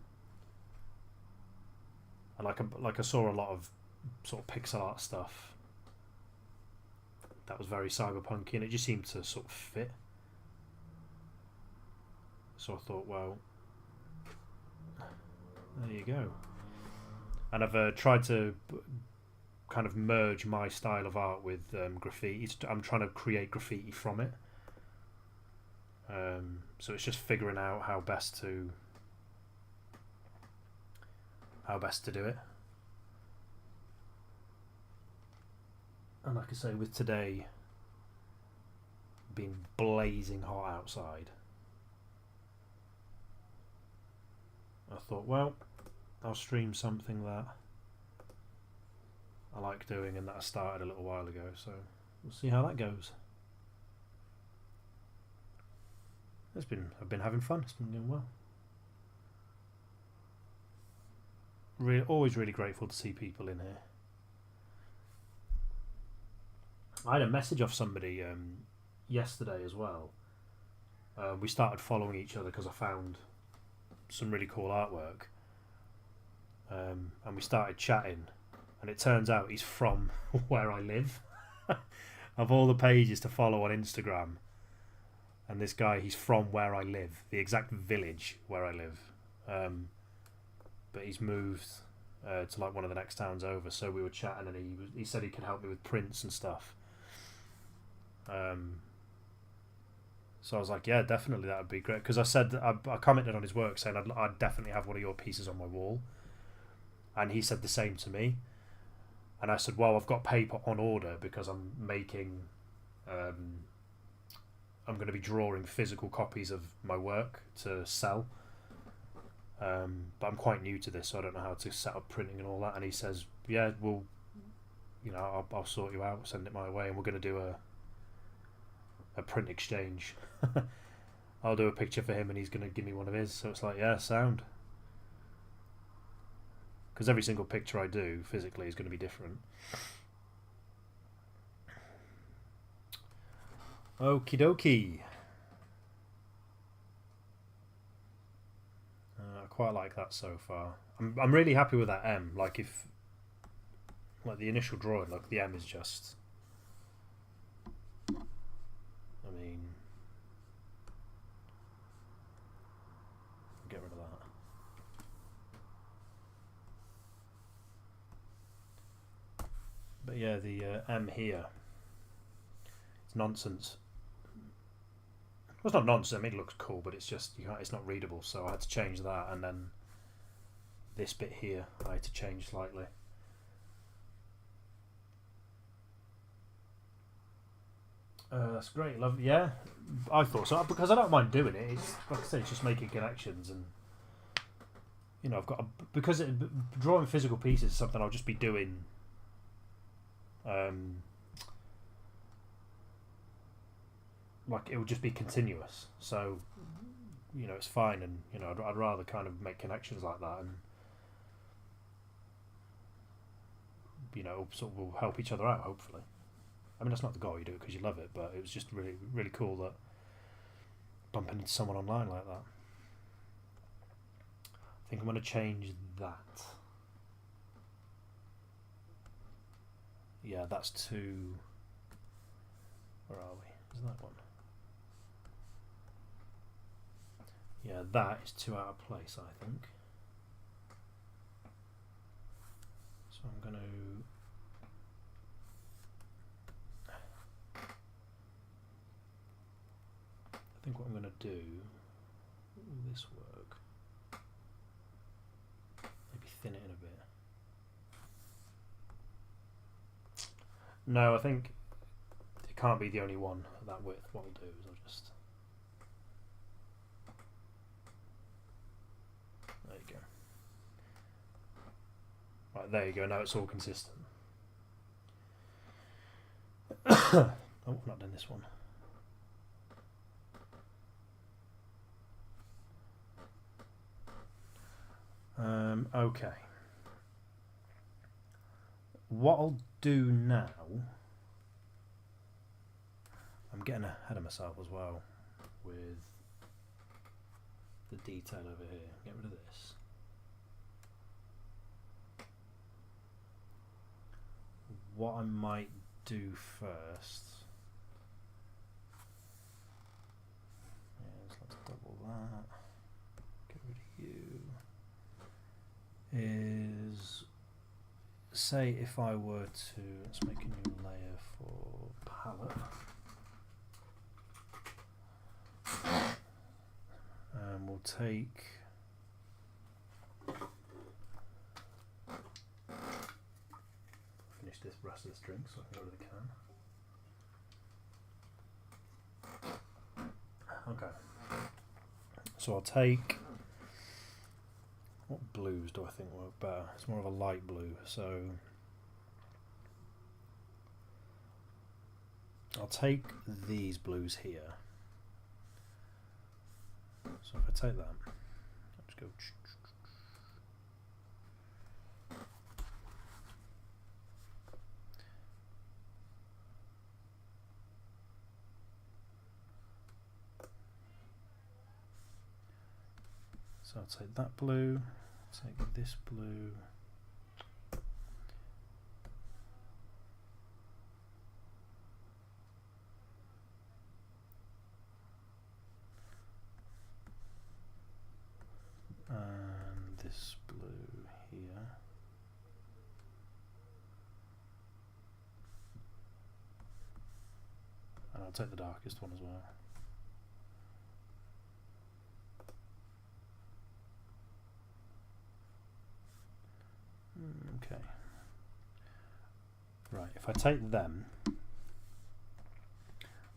like I saw a lot of sort of pixel art stuff that was very cyberpunky, and it just seemed to sort of fit. So I thought, well, there you go. And I've tried to kind of merge my style of art with graffiti. I'm trying to create graffiti from it. So it's just figuring out how best to do it. And like I say, with today being blazing hot outside, I thought, well, I'll stream something that I like doing and that I started a little while ago, so we'll see how that goes. I've been having fun. It's been doing well. Always really grateful to see people in here. I had a message off somebody yesterday as well. We started following each other because I found some really cool artwork, and we started chatting, and it turns out he's from where I live. Of all the pages to follow on Instagram, and this guy, he's from where I live, the exact village where I live, but he's moved to like one of the next towns over. So we were chatting, and he said he could help me with prints and stuff. So I was like, yeah, definitely, that would be great. Because I said, I commented on his work saying I'd definitely have one of your pieces on my wall. And he said the same to me. And I said, well, I've got paper on order because I'm making, I'm going to be drawing physical copies of my work to sell. But I'm quite new to this, so I don't know how to set up printing and all that. And he says, yeah, well, I'll sort you out, send it my way, and we're going to do a print exchange. I'll do a picture for him and he's going to give me one of his. So it's like, yeah, sound. Because every single picture I do physically is going to be different. Okie dokie. I quite like that so far. I'm really happy with that M. Like the initial drawing, like the M is just, I mean, get rid of that. But yeah, the M here, it's nonsense. Well, it's not nonsense. I mean, it looks cool, but it's just it's not readable. So I had to change that, and then this bit here I had to change slightly. That's great, love. Yeah, I thought so because I don't mind doing it. It's like I said, it's just making connections, and I've got because drawing physical pieces is something I'll just be doing. Like it will just be continuous, so it's fine, and I'd rather kind of make connections like that, and sort of will help each other out, hopefully. I mean, that's not the goal. You do it because you love it, but it was just really, really cool that bumping into someone online like that. I think I'm going to change that. Yeah, that's too. Where are we? Is that one? Yeah, that is too out of place, I think. So I'm going to. I think what I'm going to do, will this work? Maybe thin it in a bit. No, I think it can't be the only one at that width. What I'll do is I'll just... There you go. Right, there you go. Now it's all consistent. Oh, I've not done this one. Okay. What I'll do now, I'm getting ahead of myself as well with the detail over here. Get rid of this. What I might do first, let's double that. Get rid of you. Is say if I were to, let's make a new layer for palette, and we'll take finish this rest of this drink so I can go to the can. Okay, so I'll take What blues do I think work better? It's more of a light blue, so I'll take these blues here. So if I take that, let's go. So I'll take that blue, take this blue, and this blue here. And I'll take the darkest one as well. Okay. Right, if I take them,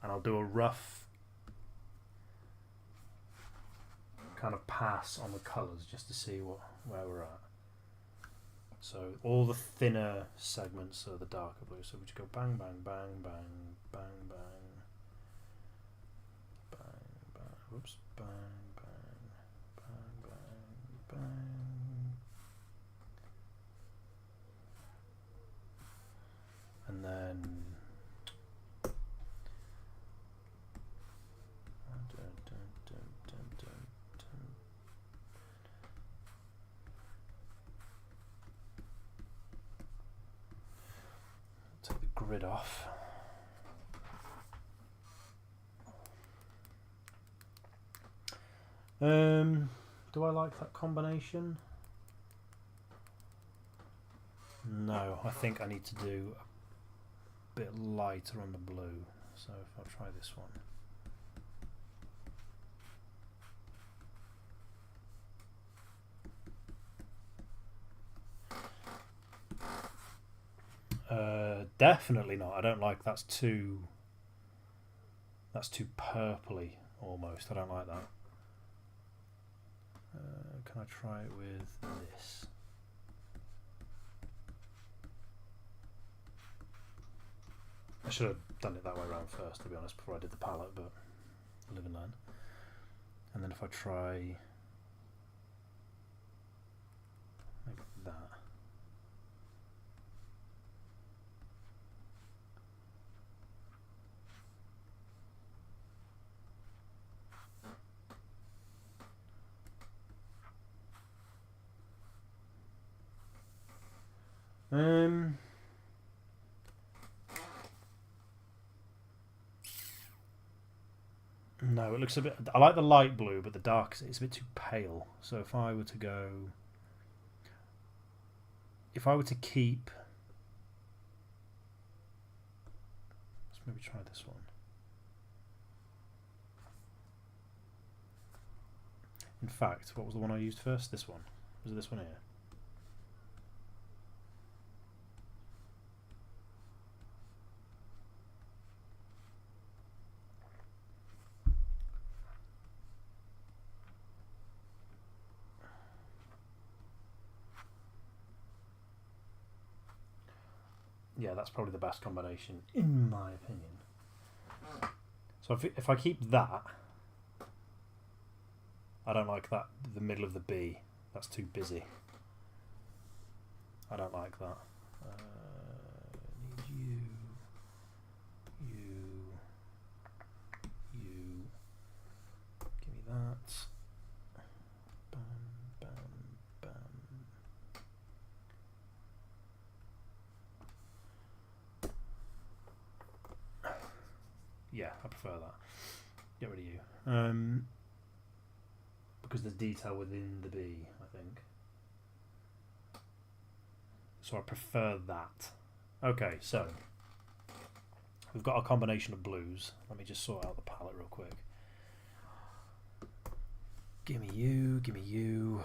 and I'll do a rough kind of pass on the colours just to see where we're at. So all the thinner segments are the darker blue. So we just go bang, bang, bang, bang, bang, bang, bang, bang, whoops, bang, bang, bang, bang, bang. And then take the grid off. Do I like that combination? No, I think I need to do a bit lighter on the blue. So if I try this one. Definitely not. I don't like that's too purpley almost. I don't like that. Can I try it with this? I should have done it that way around first, to be honest, before I did the palette, but I live and learn. And then if I try like that. No, it looks a bit. I like the light blue, but the dark, it's a bit too pale. So if I were to go, if I were to keep, let's maybe try this one. In fact, what was the one I used first? This one. Was it this one here? Yeah, that's probably the best combination, in my opinion. So if I keep that, I don't like that, the middle of the B. That's too busy. I don't like that. Need you. Give me that. Bam, bam, bam. Yeah, I prefer that. Get rid of you. Because there's detail within the B, I think. So I prefer that. Okay, so we've got a combination of blues. Let me just sort out the palette real quick. Give me you, give me you.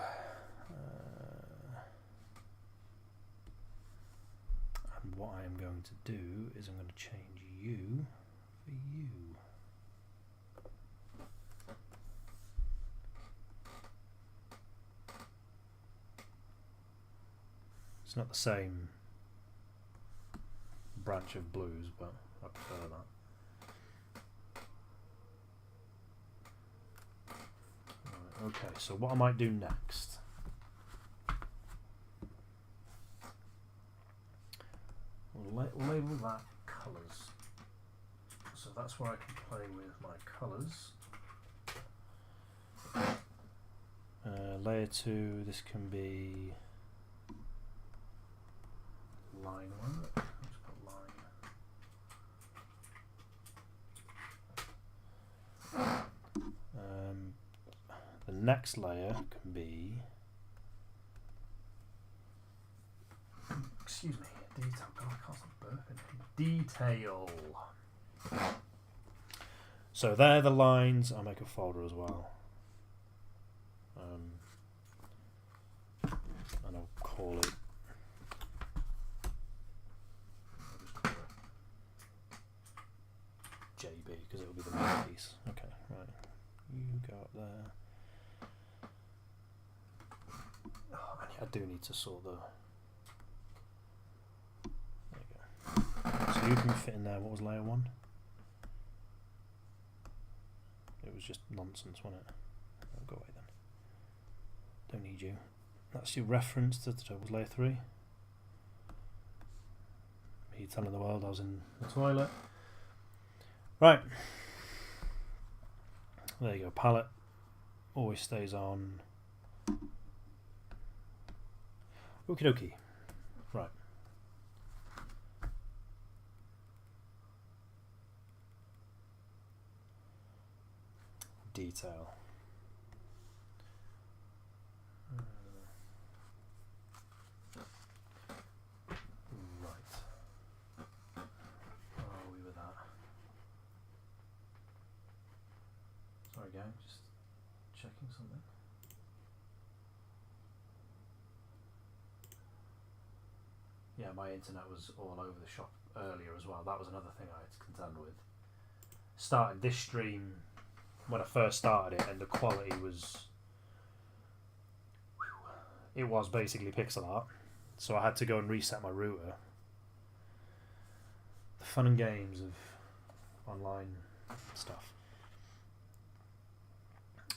And what I am going to do is I'm going to change you for you. It's not the same branch of blues, but I prefer that. Right, okay, so what I might do next. We'll label that colours. So that's where I can play with my colours. Layer 2, this can be line work. Let's put line. The next layer can be, excuse me, detail. God, I can't stop burping. Detail. So they're the lines. I'll make a folder as well. And I'll call it. I'll just call it JB because it'll be the main piece. Okay, right. You go up there. Oh, and I do need to sort the. There you go. So you can fit in there. What was layer 1? It was just nonsense, wasn't it? I'll go away then. Don't need you. That's your reference to the was layer 3. Me telling the world I was in the toilet. Right. There you go. Palette always stays on. Okie dokie. Right. Detail. Right. Where are we with that? Sorry guys, just checking something. Yeah, my internet was all over the shop earlier as well. That was another thing I had to contend with. Started this stream when I first started it, and the quality was, it was basically pixel art, so I had to go and reset my router. The fun and games of online stuff.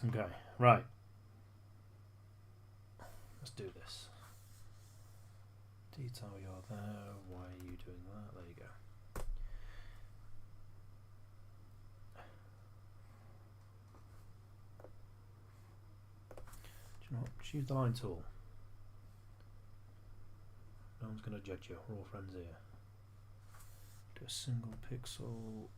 Okay, right. Let's do this. Detail, you're there. Why are you doing that? There you go. Do you know what? Just use the line tool. No one's going to judge you. We're all friends here. Do a single pixel.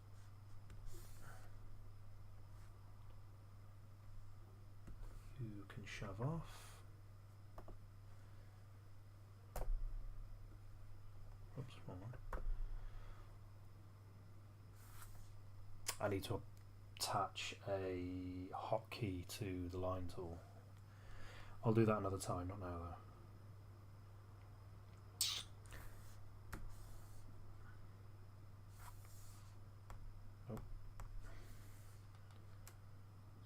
You can shove off. Oops, wrong one. I need to attach a hotkey to the line tool. I'll do that another time, not now though. Oh.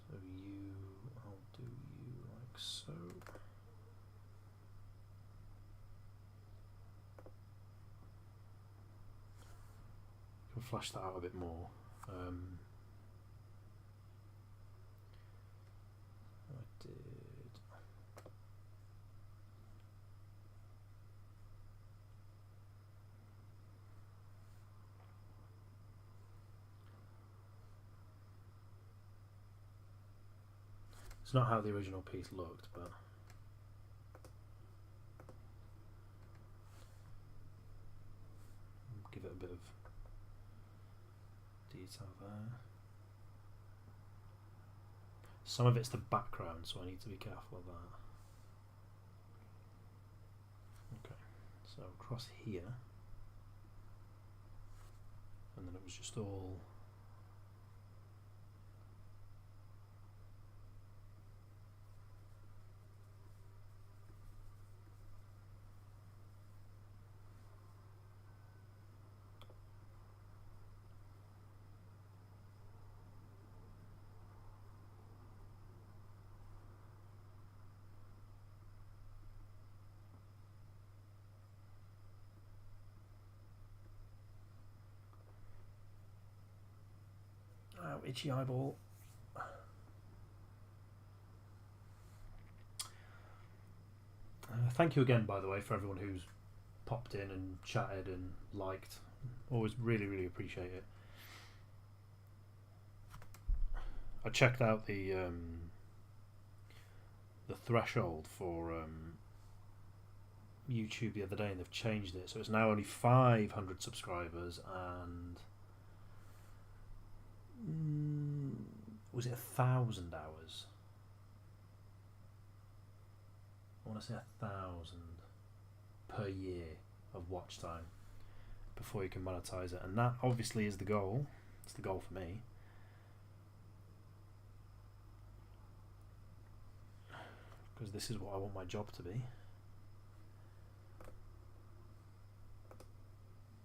So I'll do you like so. Can flash that out a bit more. I did. It's not how the original piece looked, but give it a bit of detail there. Some of it's the background, so I need to be careful of that. Okay, so across here, and then it was just all itchy eyeball. Thank you again, by the way, for everyone who's popped in and chatted and liked. Always really, really appreciate it. I checked out the threshold for YouTube the other day, and they've changed it, so it's now only 500 subscribers and was it 1,000 hours? I want to say 1,000 per year of watch time before you can monetize it, and that obviously is the goal. It's the goal for me. Because this is what I want my job to be.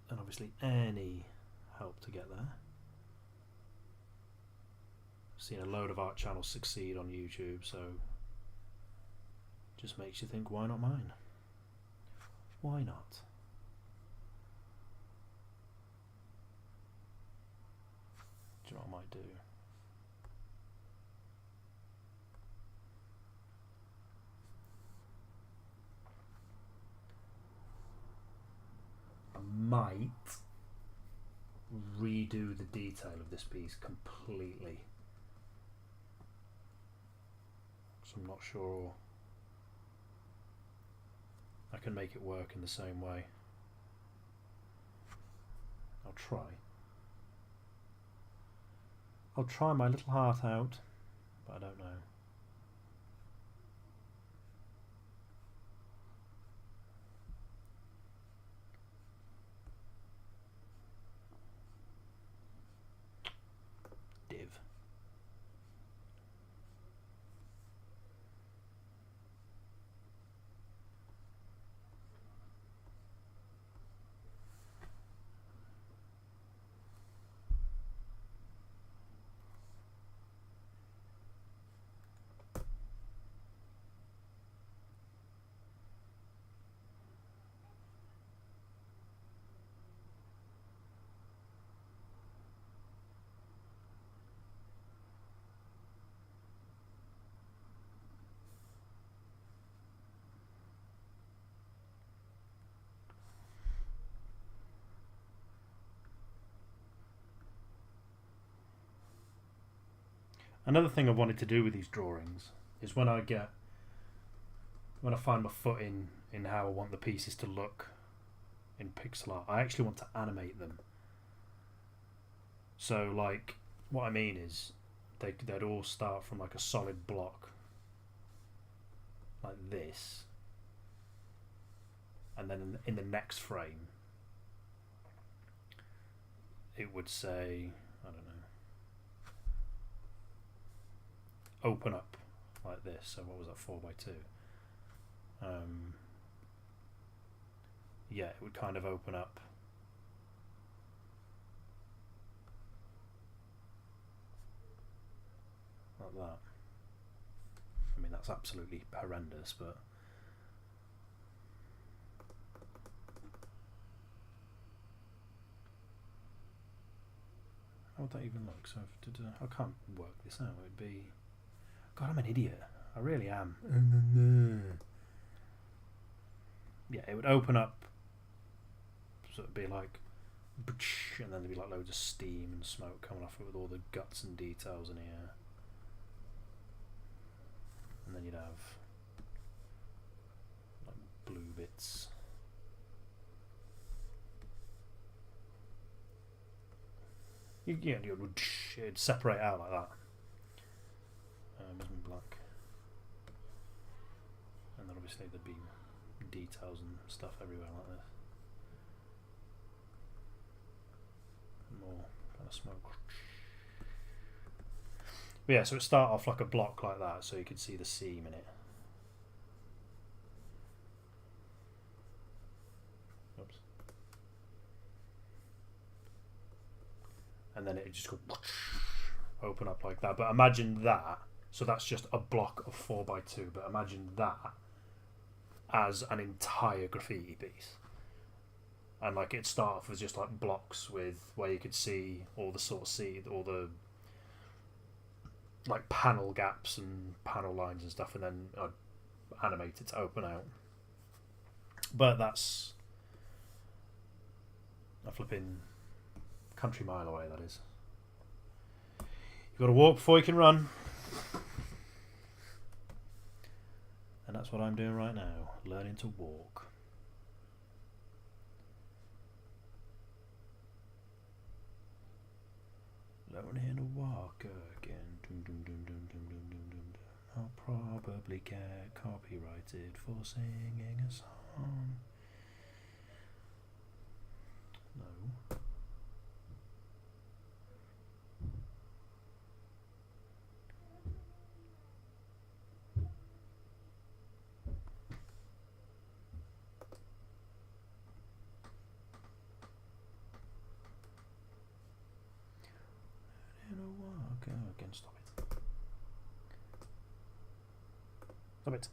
And obviously any help to get there. I've seen a load of art channels succeed on YouTube, so just makes you think, why not mine? Why not? Do you know what I might do? I might redo the detail of this piece completely. So I'm not sure I can make it work in the same way. I'll try. I'll try my little heart out, but I don't know. Div. Another thing I wanted to do with these drawings is when I find my foot in how I want the pieces to look in pixel art, I actually want to animate them. So like, what I mean is they'd all start from like a solid block like this, and then in the next frame it would say, I don't know, open up like this. So what was that, 4x2? Yeah, it would kind of open up like that. I mean, that's absolutely horrendous, but how would that even look? So I can't work this out. It'd be, God, I'm an idiot. I really am. Yeah, it would open up, so it'd be like, and then there'd be like loads of steam and smoke coming off it with all the guts and details in here. And then you'd have like blue bits. It'd separate out like that. In black. And then obviously there'd be details and stuff everywhere like this. More kind of smoke. But yeah, so it'd start off like a block like that, so you could see the seam in it. Oops. And then it'd just go open up like that. But imagine that. So that's just a block of 4x2, but imagine that as an entire graffiti piece. And like it'd start off as just like blocks with where you could see all the sort of all the like panel gaps and panel lines and stuff, and then I'd animate it to open out. But that's a flipping country mile away, that is. You've got to walk before you can run. And that's what I'm doing right now, learning to walk. Learning to walk again. Dum, dum, dum, dum, dum, dum, dum, dum. I'll probably get copyrighted for singing a song. No. Again, stop it. Stop it.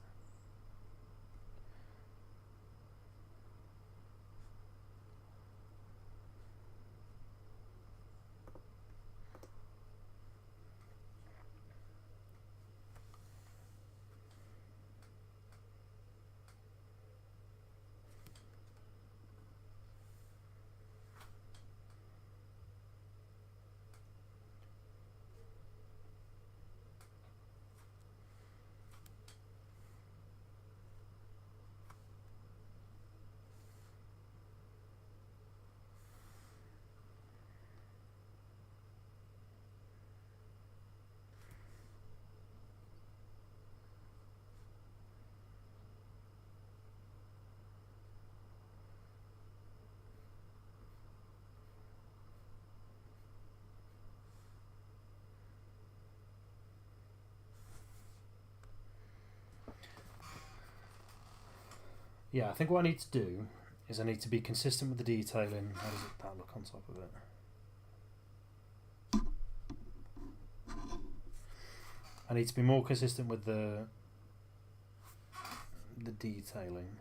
Yeah, I think what I need to do is I need to be consistent with the detailing. How does that look on top of it? I need to be more consistent with the detailing.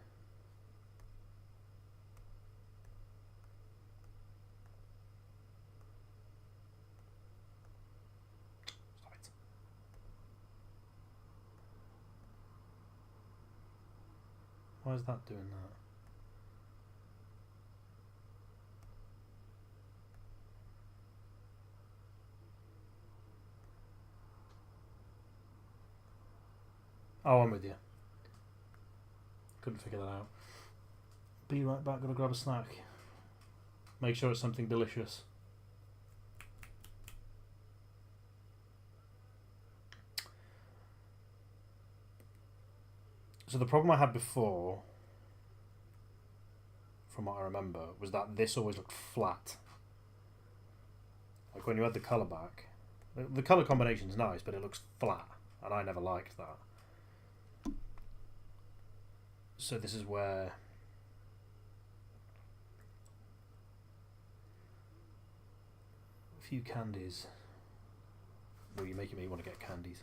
Stop it. Why is that doing that? Oh, I'm with you. Couldn't figure that out. Be right back, gonna grab a snack. Make sure it's something delicious. So the problem I had before, from what I remember, was that this always looked flat. Like when you had the colour back, the colour combination's nice, but it looks flat, and I never liked that. So this is where a few candies. Well, you're making me want to get candies.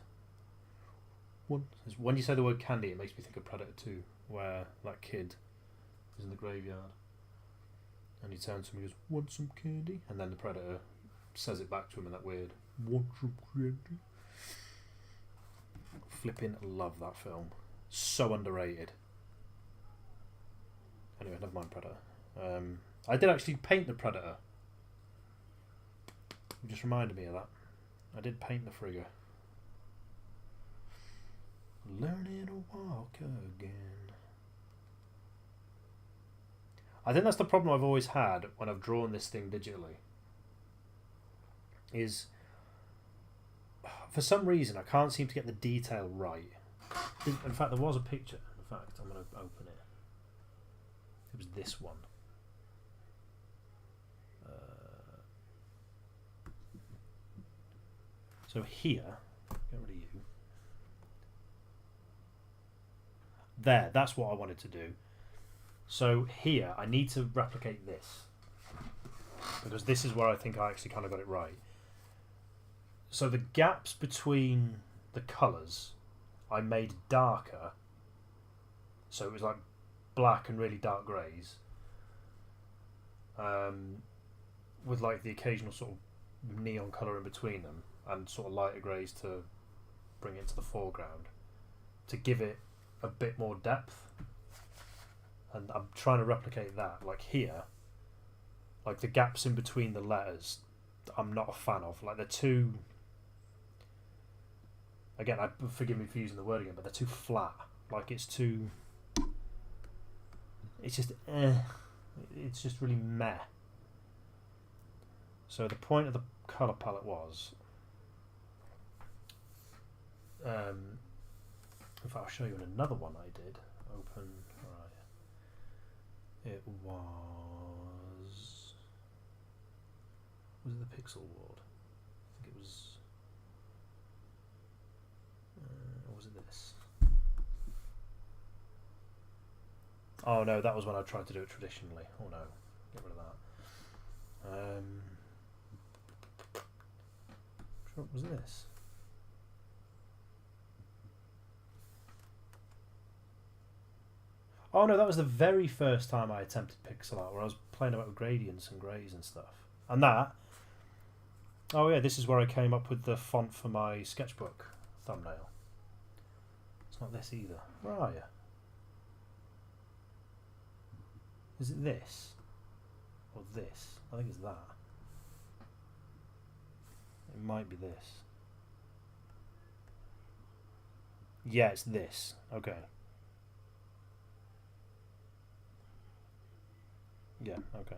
When you say the word candy, it makes me think of Predator 2, where that kid is in the graveyard and he turns to him and goes, "Want some candy?" And then the Predator says it back to him in that weird, "Want some candy?" Flipping love that film. So underrated. Anyway, never mind Predator. I did actually paint the Predator. You just reminded me of that. I did paint the Frigga. Learning to walk again. I think that's the problem I've always had when I've drawn this thing digitally. Is for some reason I can't seem to get the detail right. In fact, there was a picture. In fact, I'm going to open it. It was this one. So here, get rid of you. There, that's what I wanted to do. So here, I need to replicate this. Because this is where I think I actually kind of got it right. So the gaps between the colours, I made darker. So it was like black and really dark greys. With like the occasional sort of neon colour in between them. And sort of lighter greys to bring it to the foreground to give it a bit more depth. And I'm trying to replicate that. Like here, like the gaps in between the letters, I'm not a fan of. Like they're too... Again, forgive me for using the word again, but they're too flat. Like it's too... It's just... It's just really meh. So the point of the colour palette was... in fact, I'll show you in another one I did. Open... Right. It was... Was it the Pixel Ward? I think it was... or was it this? Oh no, that was when I tried to do it traditionally. Oh no, get rid of that. Was it this? Oh no, that was the very first time I attempted pixel art, where I was playing about with gradients and greys and stuff. And that... Oh yeah, this is where I came up with the font for my sketchbook thumbnail. It's not this either. Where are you? Is it this? Or this? I think it's that. It might be this. Yeah, it's this. Okay. Yeah, okay.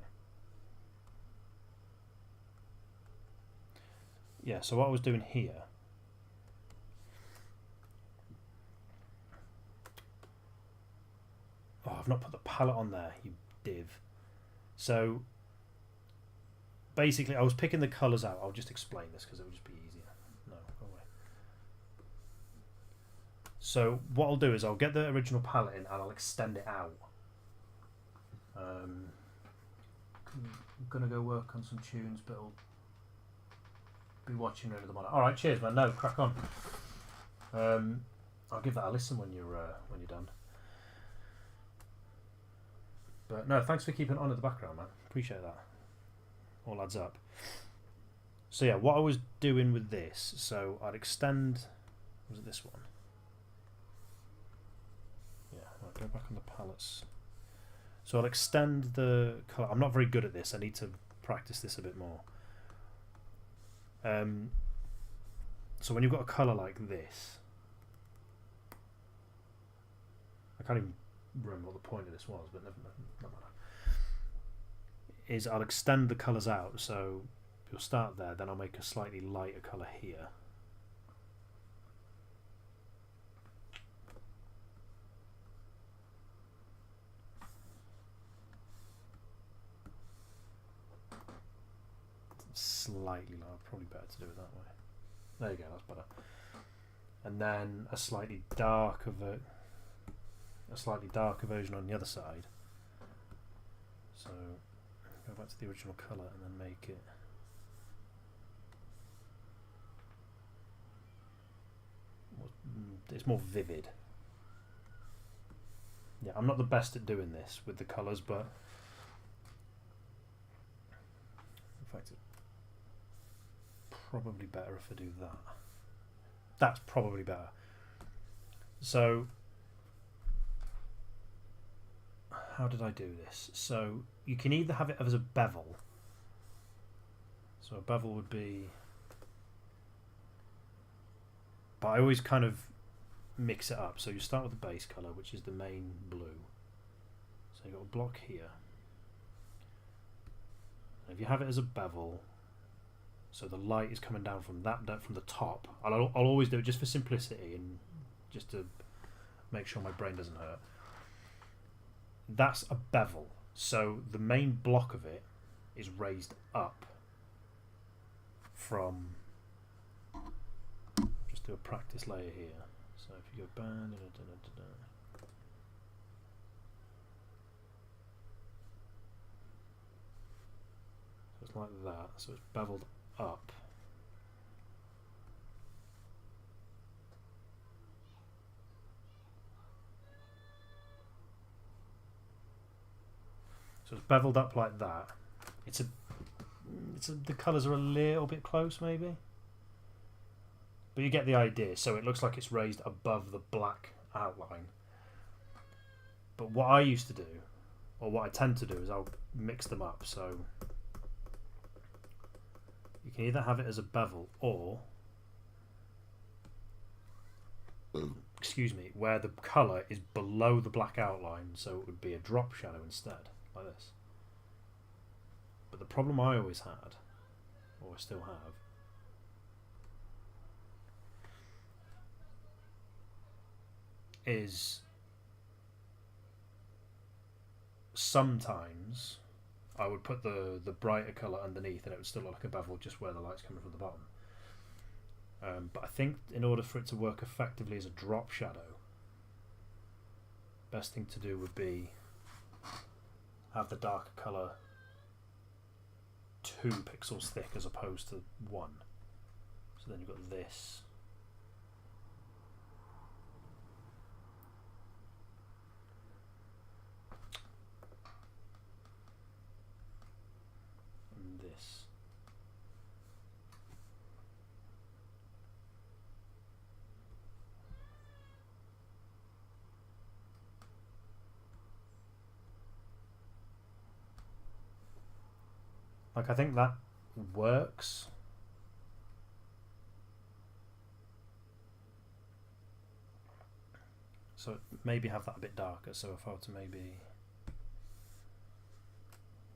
Yeah, so what I was doing here... Oh, I've not put the palette on there, you div. So, basically, I was picking the colours out. I'll just explain this because it will just be easier. No, go away. So, what I'll do is I'll get the original palette in and I'll extend it out. I'm going to go work on some tunes, but I'll be watching over the monitor. Alright, cheers man, no, crack on. I'll give that a listen when you're done. But no, thanks for keeping it on in the background, man. Appreciate that. All adds up. So yeah, what I was doing with this, so I'd extend... Was it this one? Yeah, I'll go back on the palettes. So I'll extend the colour. I'm not very good at this. I need to practice this a bit more. So when you've got a colour like this, I can't even remember what the point of this was, but never mind. Is I'll extend the colours out, so you'll start there, then I'll make a slightly lighter colour here. Slightly lower, probably better to do it that way. There you go, that's better. And then a slightly darker version on the other side. So go back to the original colour and then make it it's more vivid. Yeah, I'm not the best at doing this with the colours, but in fact it's probably better if I do that. That's probably better. So how did I do this? So you can either have it as a bevel. So a bevel would be... But I always kind of mix it up. So you start with the base colour, which is the main blue. So you've got a block here. And if you have it as a bevel, so the light is coming down from from the top. I'll always do it just for simplicity and just to make sure my brain doesn't hurt. That's a bevel. So the main block of it is raised up from... Just do a practice layer here. So if you go bang, so it's like that. So it's beveled up. So it's beveled up like that. The colours are a little bit close, maybe. But you get the idea. So it looks like it's raised above the black outline. But what I used to do, or what I tend to do, is I'll mix them up. So you can either have it as a bevel or, excuse me, where the colour is below the black outline, so it would be a drop shadow instead, like this. But the problem I always had, or I still have, is sometimes I would put the brighter colour underneath and it would still look like a bevel just where the light's coming from the bottom. But I think in order for it to work effectively as a drop shadow, best thing to do would be have the darker colour 2 pixels thick as opposed to 1. So then you've got this. And this. Like, I think that works. So maybe have that a bit darker. So if I were to maybe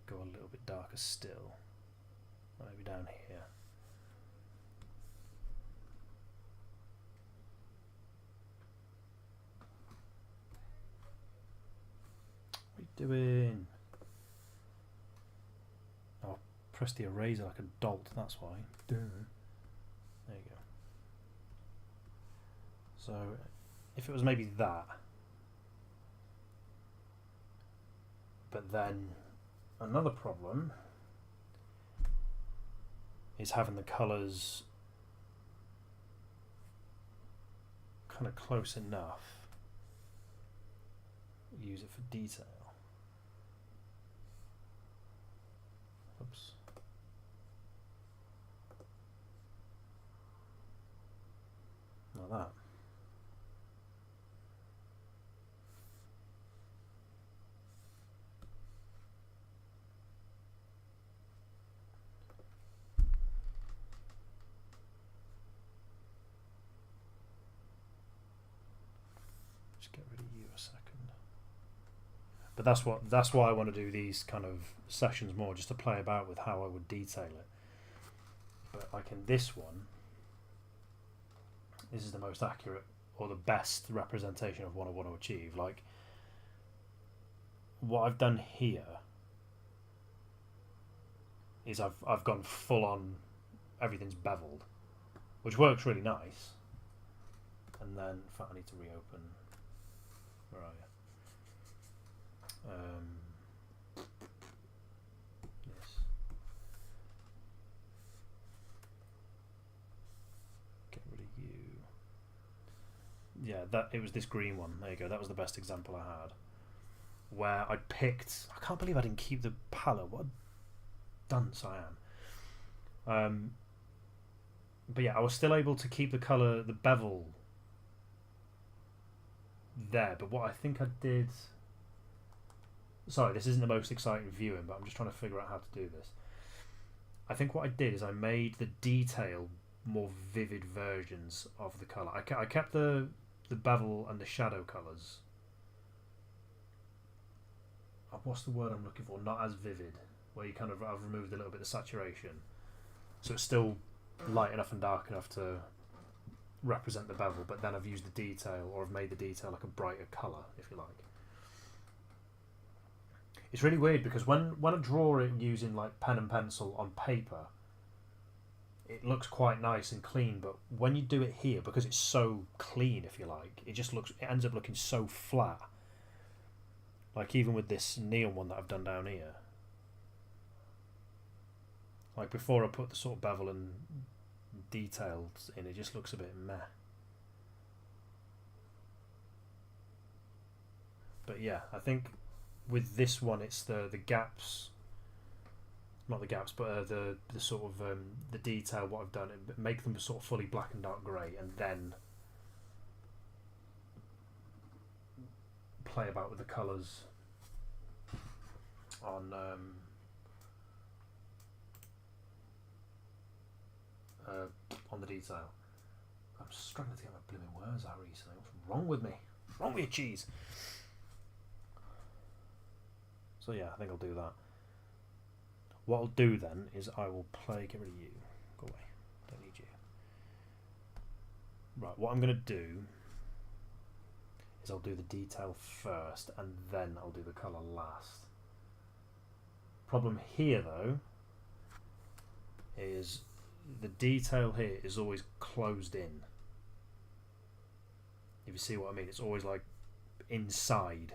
go a little bit darker still, maybe down here. What are you doing? Oh, press the eraser like a dolt, that's why. There you go. So if it was maybe that, but then another problem is having the colours kind of close enough. Use it for detail. Oops. Like that. Just get rid of you a second. But that's why I want to do these kind of sessions more, just to play about with how I would detail it. But like in this one, this is the most accurate or the best representation of what I want to achieve. Like what I've done here is I've gone full on, everything's beveled, which works really nice. And then in fact I need to reopen. Where are you? Yes. Get rid of you. Yeah, that it was this green one. There you go. That was the best example I had. Where I picked. I can't believe I didn't keep the palette. What a dunce I am. But yeah, I was still able to keep the colour, the bevel there. But what I think I did. Sorry, this isn't the most exciting viewing, but I'm just trying to figure out how to do this. I think what I did is I made the detail more vivid versions of the colour. I kept the bevel and the shadow colours. What's the word I'm looking for? Not as vivid, where you kind of I've removed a little bit of saturation, so it's still light enough and dark enough to represent the bevel. But then I've used the detail, or I've made the detail like a brighter colour, if you like. It's really weird because when I draw it using like pen and pencil on paper, it looks quite nice and clean, but when you do it here, because it's so clean, if you like, it ends up looking so flat. Like even with this neon one that I've done down here, like before I put the sort of bevel and details in, it just looks a bit meh. But yeah, I think with this one it's the gaps not the gaps, but the sort of the detail, what I've done, make them sort of fully black and dark grey, and then play about with the colours on the detail. I'm struggling to get my blooming words out recently. What's wrong with me? What's wrong with your cheese? So yeah, I think I'll do that. What I'll do then is I will play. Get rid of you. Go away. Don't need you. Right. What I'm going to do is I'll do the detail first, and then I'll do the colour last. Problem here though is the detail here is always closed in. If you see what I mean, it's always like inside,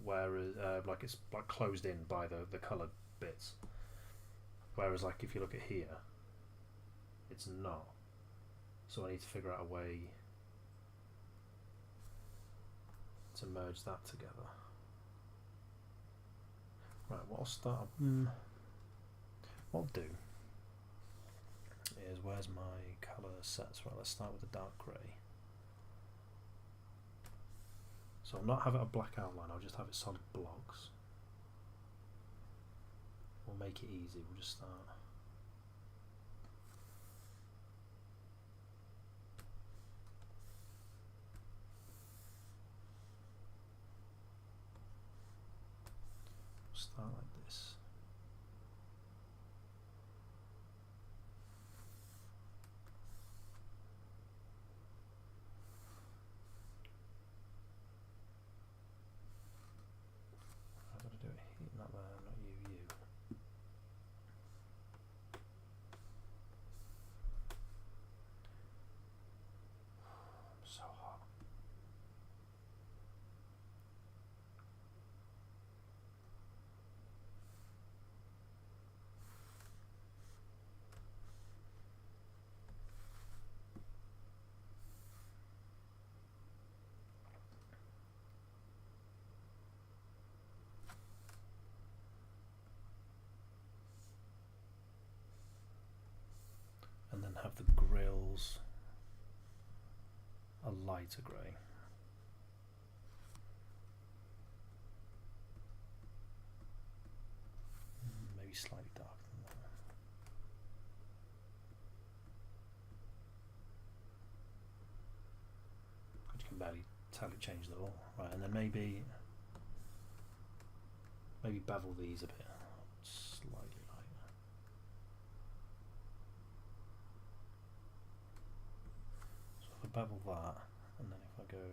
whereas like it's like closed in by the coloured bits. Whereas like if you look at here, it's not. So I need to figure out a way to merge that together. Right, what I'll start. What I'll do is, where's my colour sets? Right, let's start with the dark grey. So I'll not have it a black outline, I'll just have it solid blocks. We'll make it easy, we'll just start. Start like this. I've got to do it here, not there, not you. So hot. And then have the grills a lighter grey. Maybe slightly darker than that. You can barely tell it changed at all. Right, and then maybe bevel these a bit, slightly lighter. So if I bevel that, and then if I go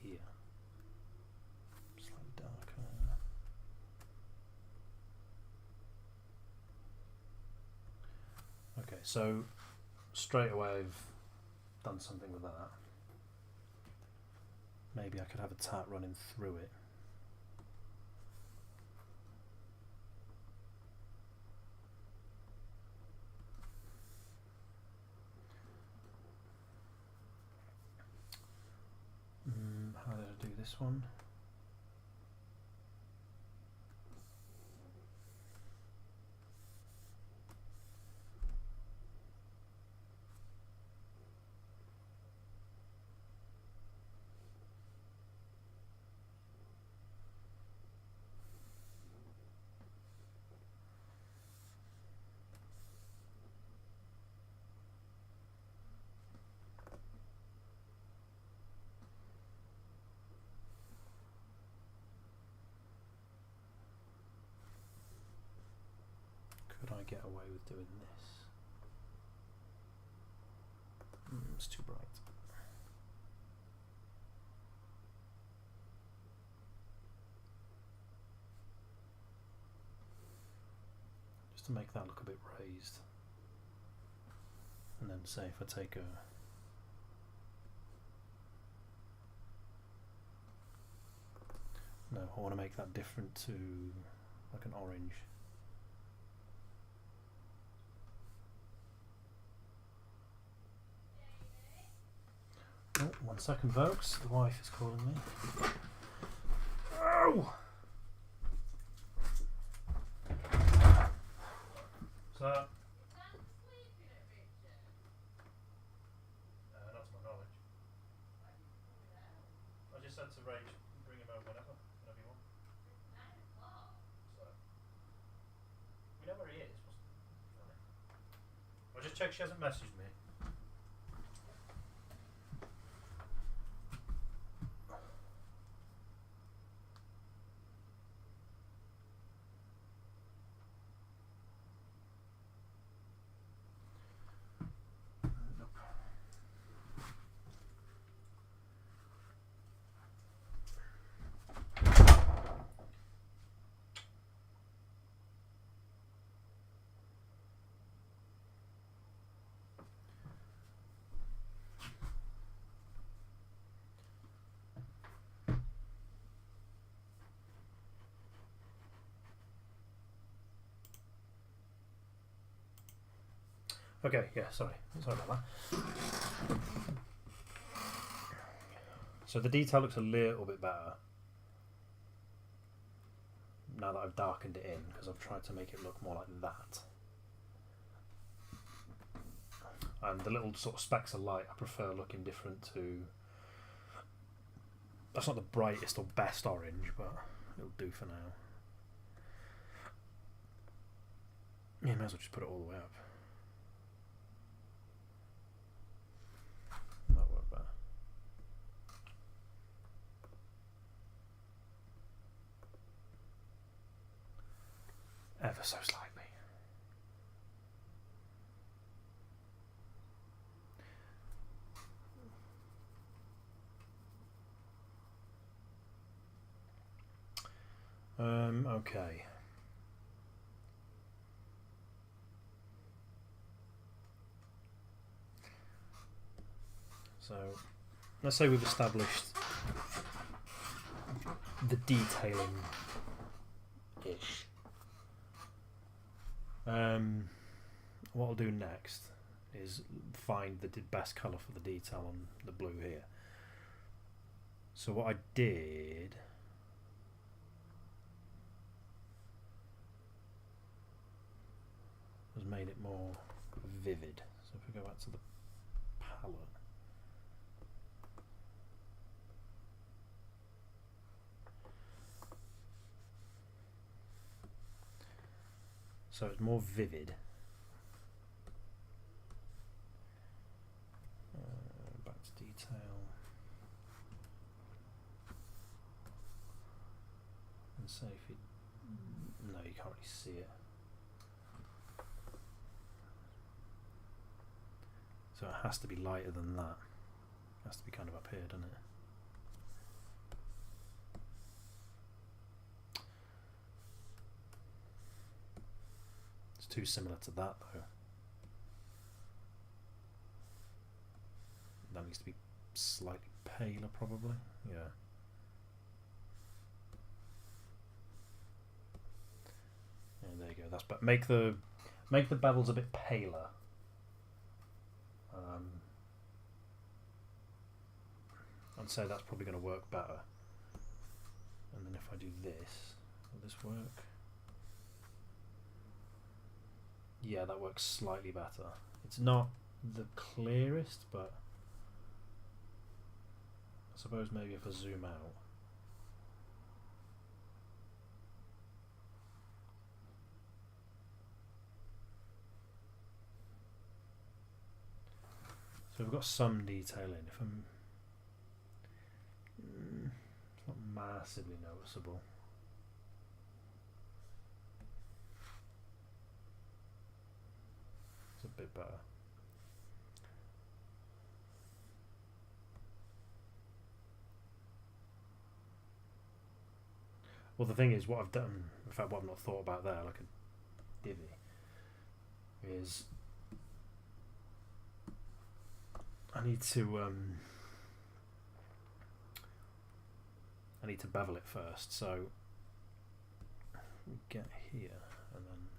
here, slightly darker. Okay, so straight away I've done something with that. Maybe I could have a tat running through it. How did I do this one? Could I get away with doing this? It's too bright. Just to make that look a bit raised. And then say if I take a no, I want to make that different to like an orange. Oh, 1 second, folks. The wife is calling me. Oh! said to Rach, bring him over whenever you want. So we know where he is. I'll just check she hasn't messaged me. Okay, yeah, sorry about that. So the detail looks a little bit better now that I've darkened it in, because I've tried to make it look more like that. And the little sort of specks of light I prefer looking different to... That's not the brightest or best orange, but it'll do for now. Yeah, may as well just put it all the way up. That'll work better. Ever so slightly. Okay. So, let's say we've established the detailing-ish. What I'll do next is find the best colour for the detail on the blue here. So what I did was made it more vivid. So if we go back to the palette, so it's more vivid. Back to detail and say if you no, you can't really see it. So it has to be lighter than that. It has to be kind of up here, doesn't it? It's too similar to that though. That needs to be slightly paler probably. Yeah. And there you go. That's but make the bevels a bit paler. I'd say that's probably going to work better. And then if I do this, will this work? Yeah, that works slightly better. It's not the clearest, but I suppose maybe if I zoom out. So we've got some detailing. If I'm it's not massively noticeable. It's a bit better. Well, the thing is, what I've done, in fact, what I've not thought about there, like a divvy, is I need to bevel it first. So we get here and then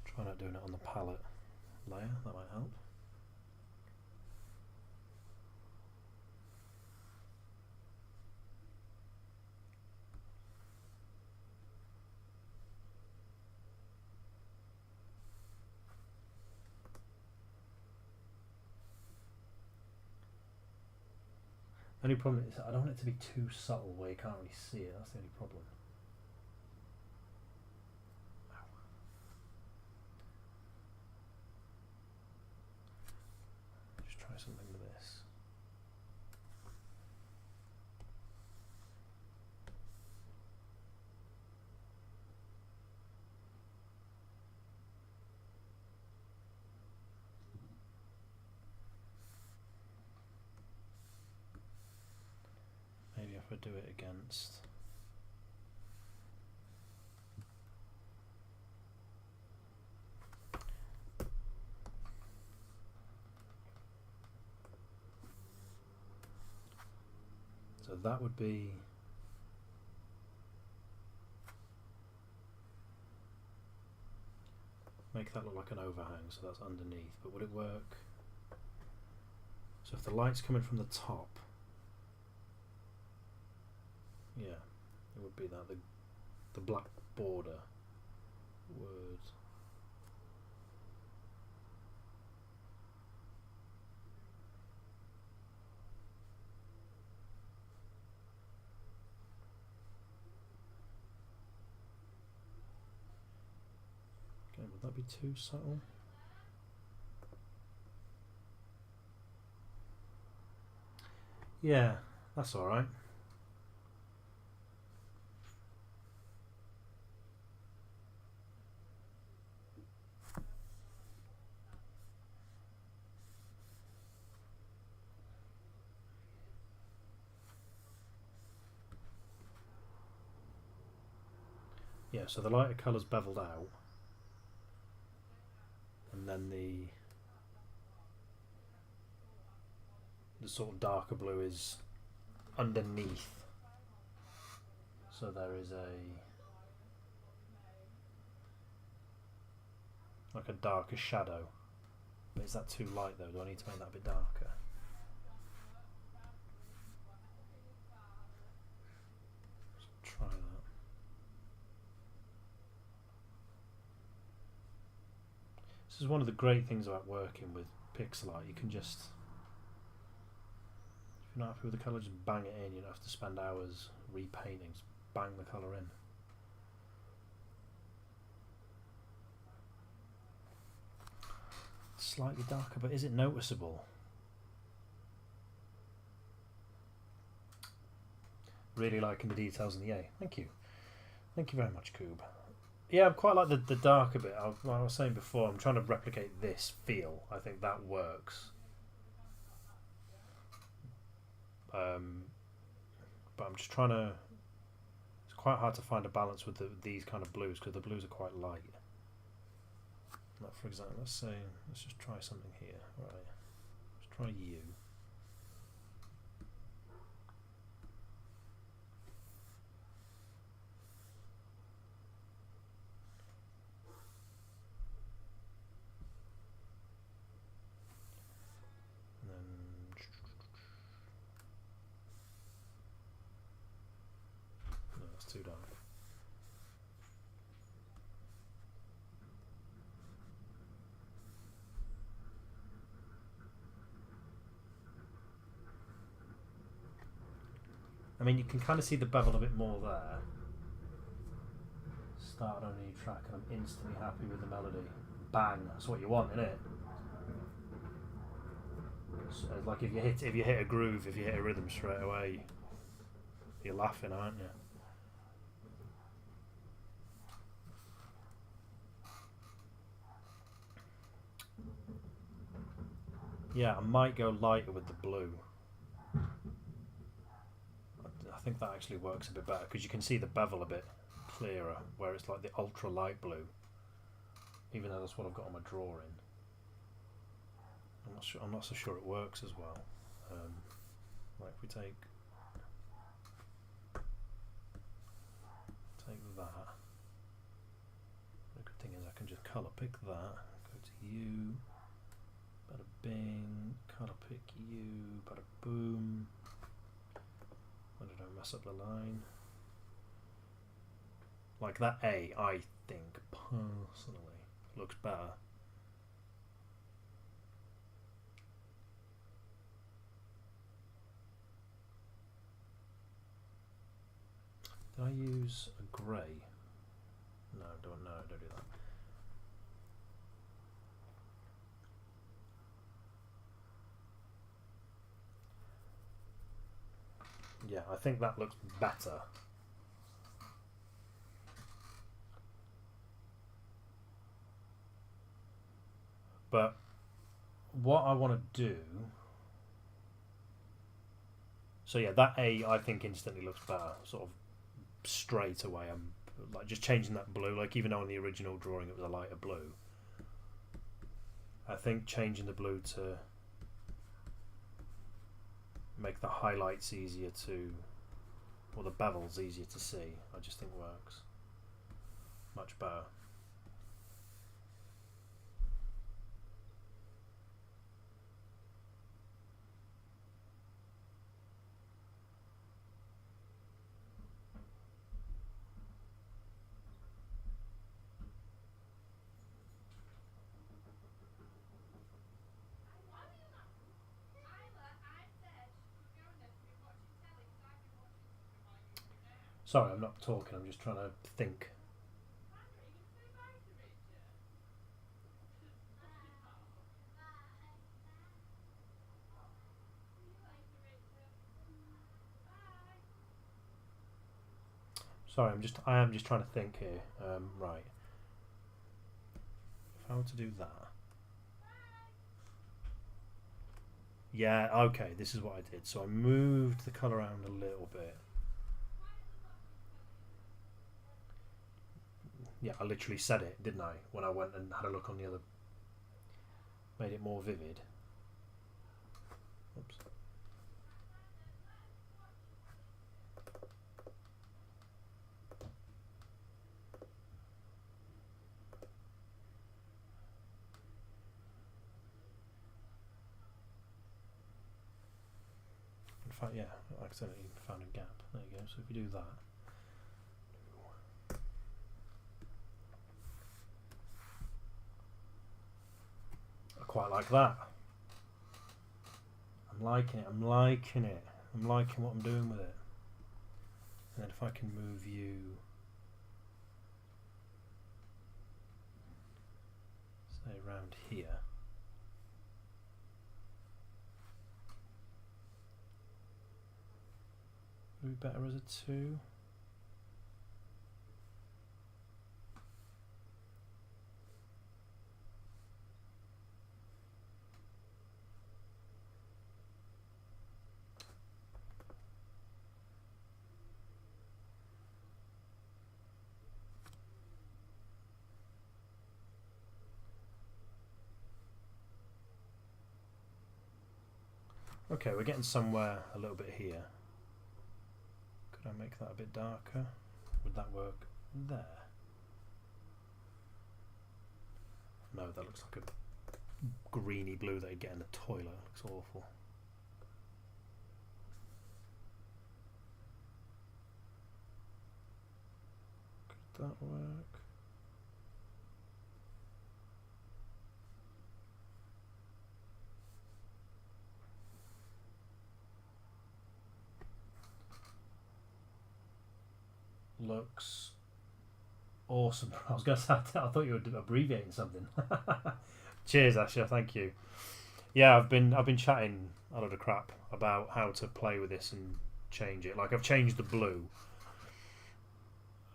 try not doing it on the palette layer. That might help. Only problem is I don't want it to be too subtle where you can't really see it. That's the only problem. Just try something with this. Maybe if I do it against. So that would be. Make that look like an overhang, so that's underneath. But would it work? So if the light's coming from the top. Yeah, it would be that the black border would. Okay, would that be too subtle? Yeah, that's all right. Yeah, so the lighter colour's beveled out, and then the sort of darker blue is underneath. So there is like a darker shadow. But is that too light though? Do I need to make that a bit darker? Let's try that. This is one of the great things about working with pixel art. You can just, if you're not happy with the colour, just bang it in. You don't have to spend hours repainting. Just bang the colour in. Slightly darker, but is it noticeable? Really liking the details in the A. Thank you. Thank you very much, Coob. Yeah, I quite like the darker bit. Like I was saying before, I'm trying to replicate this feel. I think that works. But I'm just trying to. It's quite hard to find a balance with these kind of blues because the blues are quite light. Like for example, let's just try something here. Right, let's try you. Too dark. I mean, you can kind of see the bevel a bit more there. Started on a new track and I'm instantly happy with the melody. Bang! That's what you want, isn't it? So, like if you hit a groove, if you hit a rhythm straight away, you're laughing, aren't you? Yeah, I might go lighter with the blue. I think that actually works a bit better because you can see the bevel a bit clearer where it's like the ultra light blue, even though that's what I've got on my drawing. I'm not so sure it works as well. Like if we take that, the good thing is I can just colour pick that, go to you, bada bing, colour pick you, bada boom. I don't mess up the line. Like that A, I think personally looks better. Did I use a grey? No, don't do that. Yeah, I think that looks better. But what I want to do... So yeah, that A I think instantly looks better, sort of straight away. I'm like just changing that blue, like even though in the original drawing it was a lighter blue. I think changing the blue to make the highlights easier to, or the bevels easier to see, I just think works much better. Sorry, I'm not talking, I'm just trying to think. Sorry, I am just trying to think here. Right. If I were to do that. Yeah, okay, this is what I did. So I moved the colour around a little bit. Yeah, I literally said it, didn't I? When I went and had a look on the other... Made it more vivid. Oops. In fact, yeah, I accidentally found a gap. There you go. So if you do that... I quite like that. I'm liking it. I'm liking it. I'm liking what I'm doing with it. And then if I can move you, say around here. Would be better as a 2. Okay, we're getting somewhere a little bit here. Could I make that a bit darker? Would that work there? No, that looks like a greeny blue that you get in the toilet. It looks awful. Could that work? Looks awesome. I was going to say, I thought you were abbreviating something. Cheers, Asher. Thank you. Yeah, I've been chatting a lot of crap about how to play with this and change it. Like I've changed the blue,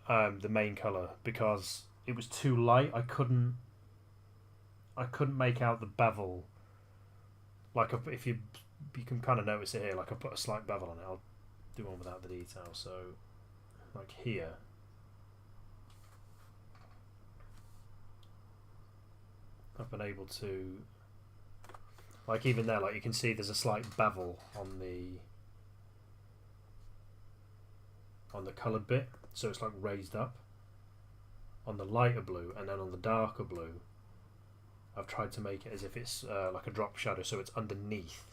the main color, because it was too light. I couldn't make out the bevel. Like if you can kind of notice it here. Like I put a slight bevel on it. I'll do one without the detail. So. Like here, I've been able to, like even there, like you can see there's a slight bevel on the coloured bit, so it's like raised up on the lighter blue, and then on the darker blue I've tried to make it as if it's like a drop shadow, so it's underneath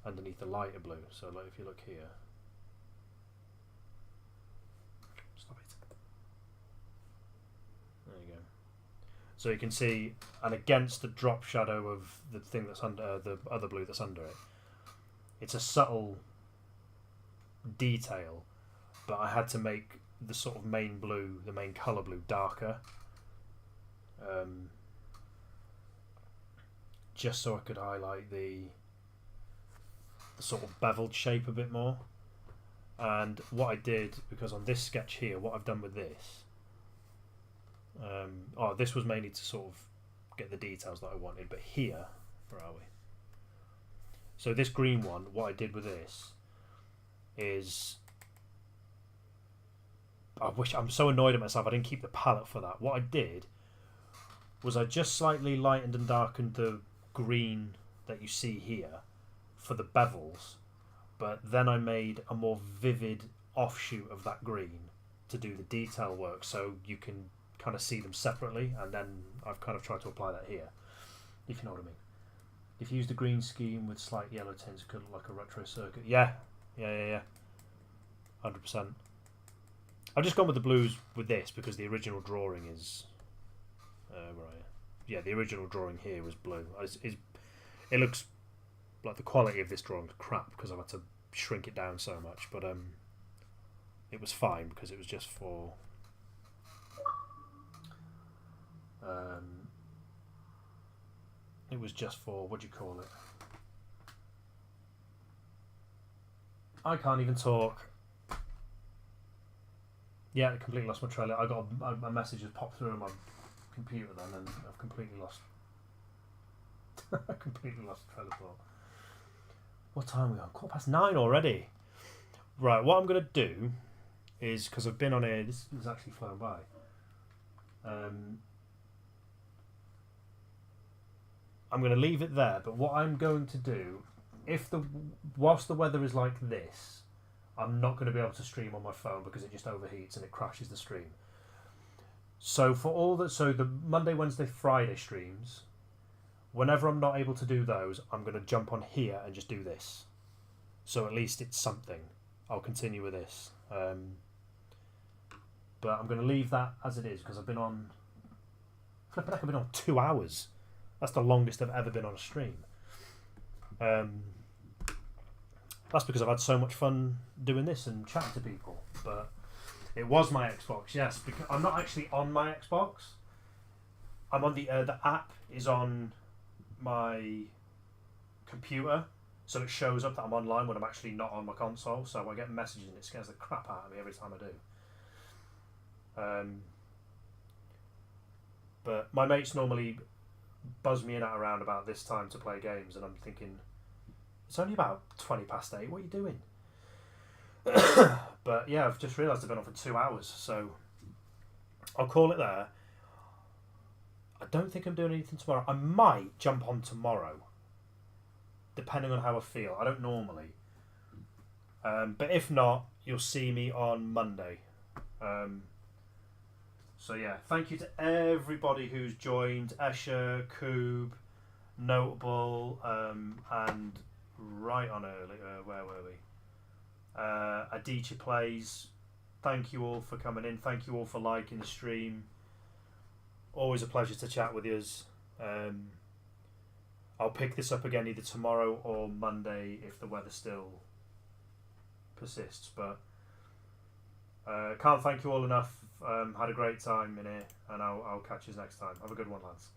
underneath the lighter blue. So like if you look here, stop it. There you go. So you can see, and against the drop shadow of the thing that's under the other blue that's under it, it's a subtle detail, but I had to make the sort of main blue, the main colour blue, darker, just so I could highlight the sort of beveled shape a bit more. And what I did, because on this sketch here, what I've done with this, this was mainly to sort of get the details that I wanted, but here, where are we? So this green one, what I did with this is, I'm so annoyed at myself I didn't keep the palette for that. What I did was I just slightly lightened and darkened the green that you see here for the bevels, but then I made a more vivid offshoot of that green to do the detail work, so you can kind of see them separately, and then I've kind of tried to apply that here, if you know what I mean. If you use the green scheme with slight yellow tints, it could look like a retro circuit. Yeah. 100%. I've just gone with the blues with this because the original drawing is... Yeah, the original drawing here was blue. It looks like the quality of this drawing is crap because I've had to shrink it down so much, but it was fine because it was just for... what do you call it? I can't even talk. Yeah, I completely lost my trailer. I got a message that popped through on my computer then, and I've completely lost. I completely lost the trailer thought. What time are we on? 9:15 already. Right, what I'm gonna do is, because I've been on here, this is actually flown by. I'm going to leave it there, but what I'm going to do, whilst the weather is like this, I'm not going to be able to stream on my phone because it just overheats and it crashes the stream. So the Monday, Wednesday, Friday streams, whenever I'm not able to do those, I'm going to jump on here and just do this. So at least it's something. I'll continue with this. But I'm going to leave that as it is because I've been on 2 hours. That's the longest I've ever been on a stream. That's because I've had so much fun doing this and chatting to people. But it was my Xbox, yes. Because I'm not actually on my Xbox. I'm on the app is on my computer, so it shows up that I'm online when I'm actually not on my console. So I get messages and it scares the crap out of me every time I do. But my mates normally buzz me in at around about this time to play games, and I'm thinking, it's only about 8:20. What are you doing? But yeah, I've just realised I've been on for 2 hours, so I'll call it there. I don't think I'm doing anything tomorrow. I might jump on tomorrow, depending on how I feel. I don't normally. But if not, you'll see me on Monday. So yeah, thank you to everybody who's joined. Escher, Coob, Notable, and right on early. Where were we? Adichie Plays. Thank you all for coming in. Thank you all for liking the stream. Always a pleasure to chat with yous. I'll pick this up again either tomorrow or Monday if the weather still persists. But can't thank you all enough. Had a great time in here, and I'll catch you next time. Have a good one, lads.